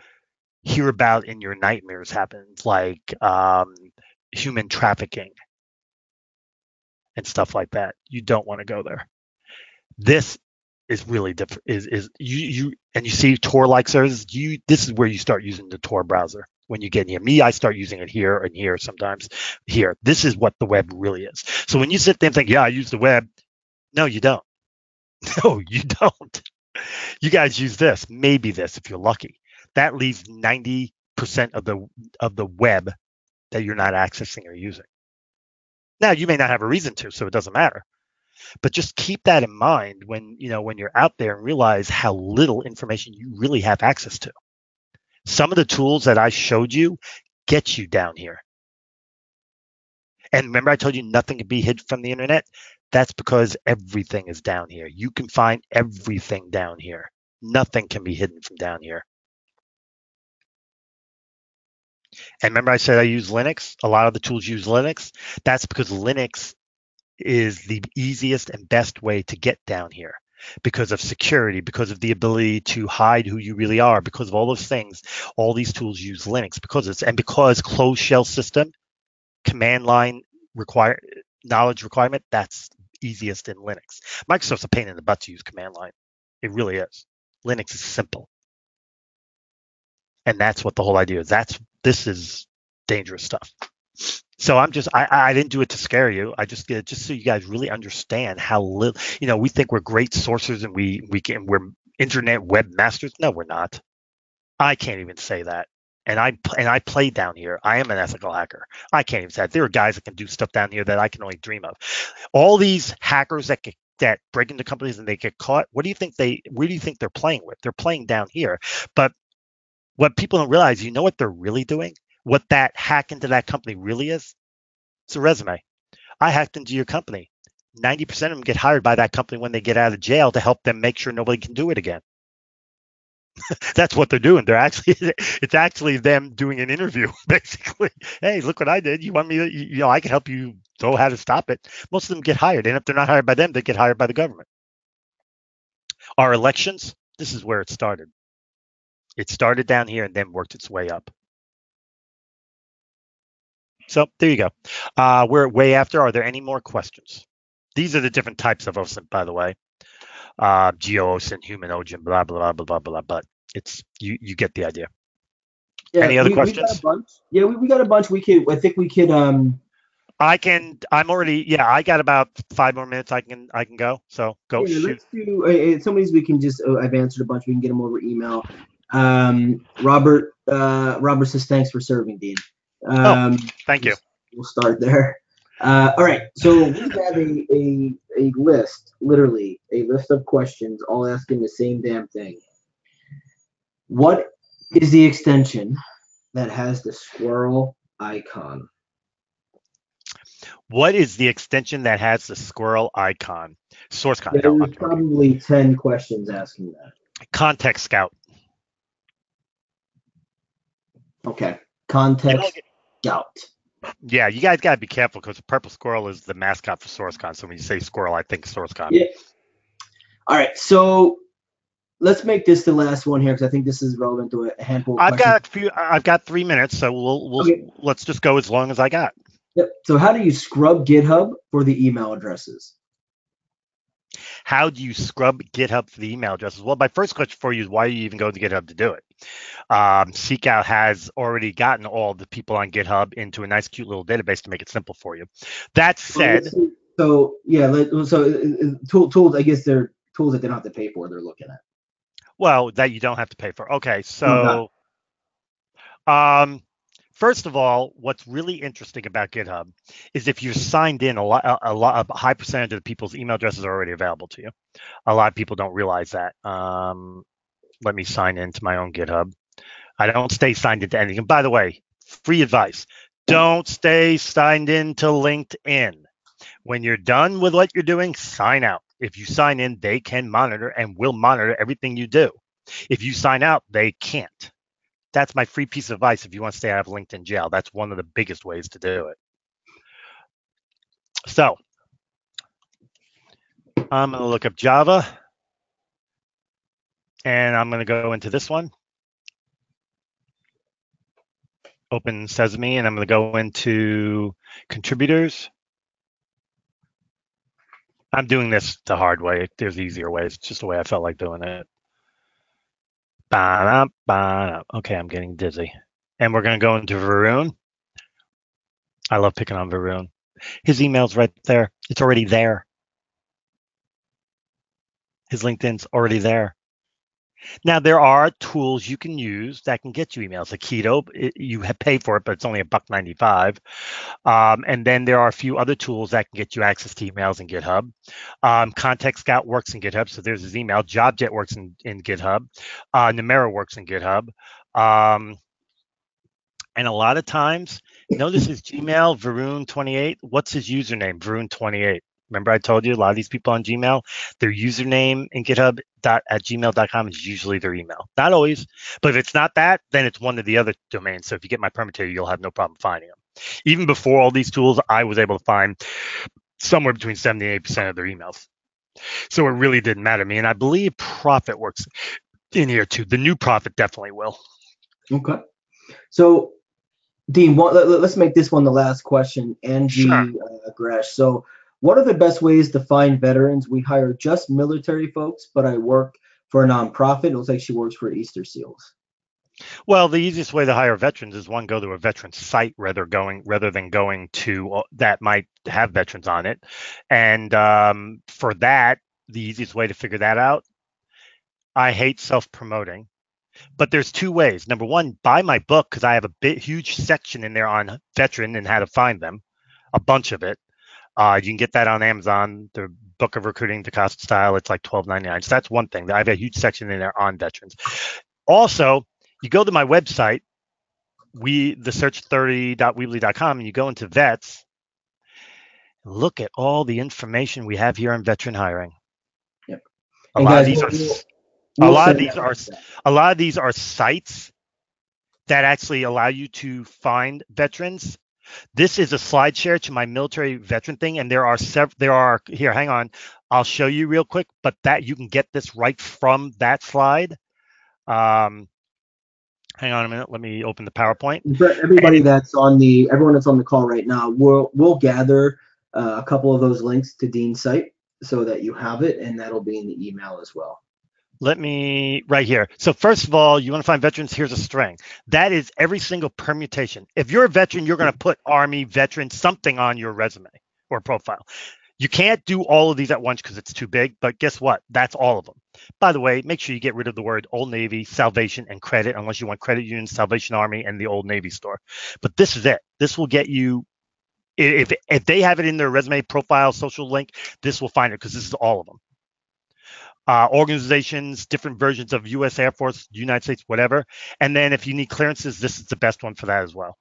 hear about in your nightmares happens, like human trafficking and stuff like that. You don't want to go there. This is really different. Is you and you see Tor-like services? This is where you start using the Tor browser when you get near me. I start using it here and here sometimes. Here, this is what the web really is. So when you sit there and think, yeah, I use the web, no, you don't. No, you don't. You guys use this, maybe this if you're lucky. That leaves 90% of the web that you're not accessing or using. Now, you may not have a reason to, so it doesn't matter. But just keep that in mind when you're out there and realize how little information you really have access to. Some of the tools that I showed you get you down here. And remember I told you nothing can be hid from the internet? That's because everything is down here. You can find everything down here. Nothing can be hidden from down here. And remember I said I use Linux? A lot of the tools use Linux. That's because Linux is the easiest and best way to get down here because of security, because of the ability to hide who you really are, because of all those things. All these tools use Linux because closed shell system, command line knowledge requirement, that's easiest in Linux. Microsoft's a pain in the butt to use command line. It really is. Linux is simple. And that's what the whole idea is. This is dangerous stuff. So I didn't do it to scare you. I just did it just so you guys really understand how little, we think we're great sourcers and we're internet web masters. No, we're not. I can't even say that. And I play down here. I am an ethical hacker. I can't even say that. There are guys that can do stuff down here that I can only dream of. All these hackers that break into companies and they get caught, where do you think they're playing with? They're playing down here. But what people don't realize, what they're really doing? What that hack into that company really is? It's a resume. I hacked into your company. 90% of them get hired by that company when they get out of jail to help them make sure nobody can do it again. That's what they're doing. It's actually them doing an interview, basically. Hey, look what I did. You want me to, I can help you know how to stop it. Most of them get hired. And if they're not hired by them, they get hired by the government. Our elections, this is where it started. It started down here and then worked its way up. So there you go. We're way after. Are there any more questions? These are the different types of OSINT, by the way. Geo-OSINT, human OGIN, blah, blah, blah, blah, blah, but it's, you get the idea. Yeah, any other we got a questions? bunch. Yeah, we got a bunch. I think we could. I got about 5 more minutes. I can go. So go Yeah, shoot. let's do some of these. We can just. I've answered a bunch. We can get them over email. Robert says thanks for serving, Dean. Thank you. We'll start there. All right. So we have a list, literally a list of questions, all asking the same damn thing. What is the extension that has the squirrel icon? What is the extension that has the squirrel icon? Source con. No, I'm There's joking. probably 10 questions asking that. Context Scout. Okay. Context Scout. Yeah, you guys gotta be careful because the purple squirrel is the mascot for SourceCon. So when you say squirrel, I think SourceCon. Yeah. All right. So let's make this the last one here because I think this is relevant to a handful of questions. I've got 3 minutes, so let's just go as long as I got. Yep. So how do you scrub GitHub for the email addresses? How do you scrub GitHub for the email addresses? Well, my first question for you is why are you even going to GitHub to do it? Seekout has already gotten all the people on GitHub into a nice, cute little database to make it simple for you. That said, tools. I guess they're tools that they don't have to pay for. They're looking at. Well, that you don't have to pay for. Okay, so, first of all, what's really interesting about GitHub is if you're signed in, a high percentage of the people's email addresses are already available to you. A lot of people don't realize that. Let me sign into my own GitHub. I don't stay signed into anything. By the way, free advice: don't stay signed into LinkedIn. When you're done with what you're doing, sign out. If you sign in, they can monitor and will monitor everything you do. If you sign out, they can't. That's my free piece of advice if you want to stay out of LinkedIn jail. That's one of the biggest ways to do it. So I'm going to look up Java, and I'm going to go into this one. Open Sesame, and I'm going to go into contributors. I'm doing this the hard way. There's easier ways. It's just the way I felt like doing it. Okay, I'm getting dizzy. And we're going to go into Varun. I love picking on Varun. His email's right there. It's already there. His LinkedIn's already there. Now, there are tools you can use that can get you emails. Like Keto, you have paid for it, but it's only $1.95. And then there are a few other tools that can get you access to emails in GitHub. Context Scout works in GitHub, so there's his email. JobJet works in GitHub. Numera works in GitHub. And a lot of times, notice his Gmail, Varun28. What's his username? Varun28. Remember I told you a lot of these people on Gmail, their username in GitHub at gmail.com is usually their email. Not always, but if it's not that, then it's one of the other domains. So if you get my permitter, you'll have no problem finding them. Even before all these tools, I was able to find somewhere between 70 and 80% of their emails. So it really didn't matter to me. And I believe Profit works in here too. The new Profit definitely will. Okay. So, Dean, let's make this one the last question. Angie Gresh. So, what are the best ways to find veterans? We hire just military folks, but I work for a nonprofit. It looks like she works for Easter Seals. Well, the easiest way to hire veterans is go to a veteran site rather than going to that might have veterans on it. And for that, the easiest way to figure that out, I hate self-promoting, but there's two ways. Number one, buy my book because I have a huge section in there on veteran and how to find them, a bunch of it. You can get that on Amazon, the Book of Recruiting to Cost Style. It's like $12.99. So that's one thing. I have a huge section in there on veterans. Also, you go to my website, thesearch30.weebly.com, and you go into vets, Look at all the information we have here on veteran hiring. Yep. A And lot of guys, these are a we'll lot of send these that are to you. a lot of these are sites that actually allow you to find veterans. This is a slide share to my military veteran thing, and there are here. Hang on, I'll show you real quick. But that you can get this right from that slide. Um, Hang on a minute. Let me open the PowerPoint. And for everybody And everyone that's on the call right now, we'll gather a couple of those links to Dean's site so that you have it, and that'll be in the email as well. let me right here. So first of all, you want to find veterans. Here's a string. That is every single permutation. If you're a veteran, you're going to put Army veteran something on your resume or profile. You can't do all of these at once because it's too big, but guess what? That's all of them. By the way, make sure you get rid of the word Old Navy, Salvation, and Credit, unless you want Credit Union, Salvation Army, and the Old Navy store. But this is it. This will get you, if they have it in their resume, profile, social link, this will find it because this is all of them. Organizations, different versions of U.S. Air Force, United States, whatever. And then if you need clearances, this is the best one for that as well.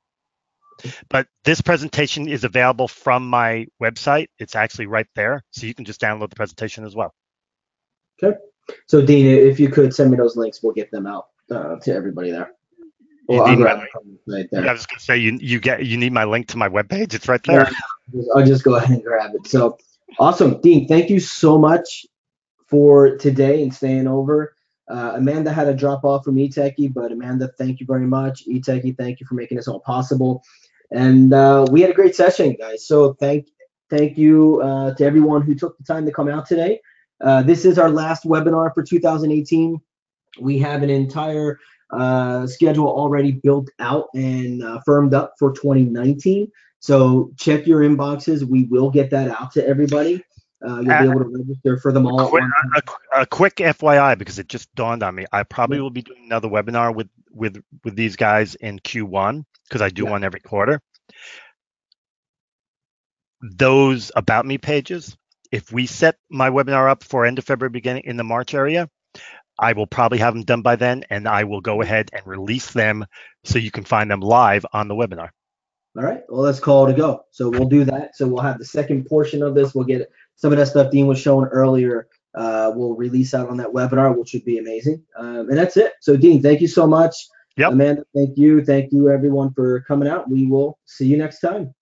But this presentation is available from my website. It's actually right there. So you can just download the presentation as well. Okay. So Dean, if you could send me those links, we'll get them out to everybody there. Well, I'll grab them right there. Yeah, I was going to say you need my link to my webpage. It's right there. I'll just go ahead and grab it. So awesome, Dean. Thank you so much for today and staying over. Amanda had a drop off from eTechie, but Amanda, thank you very much. eTechie, thank you for making this all possible. And we had a great session, guys. So thank you to everyone who took the time to come out today. This is our last webinar for 2018. We have an entire schedule already built out and firmed up for 2019. So check your inboxes. We will get that out to everybody. You'll be able to register for them all. A quick FYI, because it just dawned on me. I probably will be doing another webinar with these guys in Q1 because I do one every quarter. Those about me pages, if we set my webinar up for end of February, beginning in the March area, I will probably have them done by then, and I will go ahead and release them so you can find them live on the webinar. All right. Well, let's call it a go. So we'll do that. So we'll have the second portion of this. We'll get some of that stuff Dean was showing earlier. We'll release out on that webinar, which would be amazing. And that's it. So Dean, thank you so much. Yep. Amanda, thank you. Thank you everyone for coming out. We will see you next time.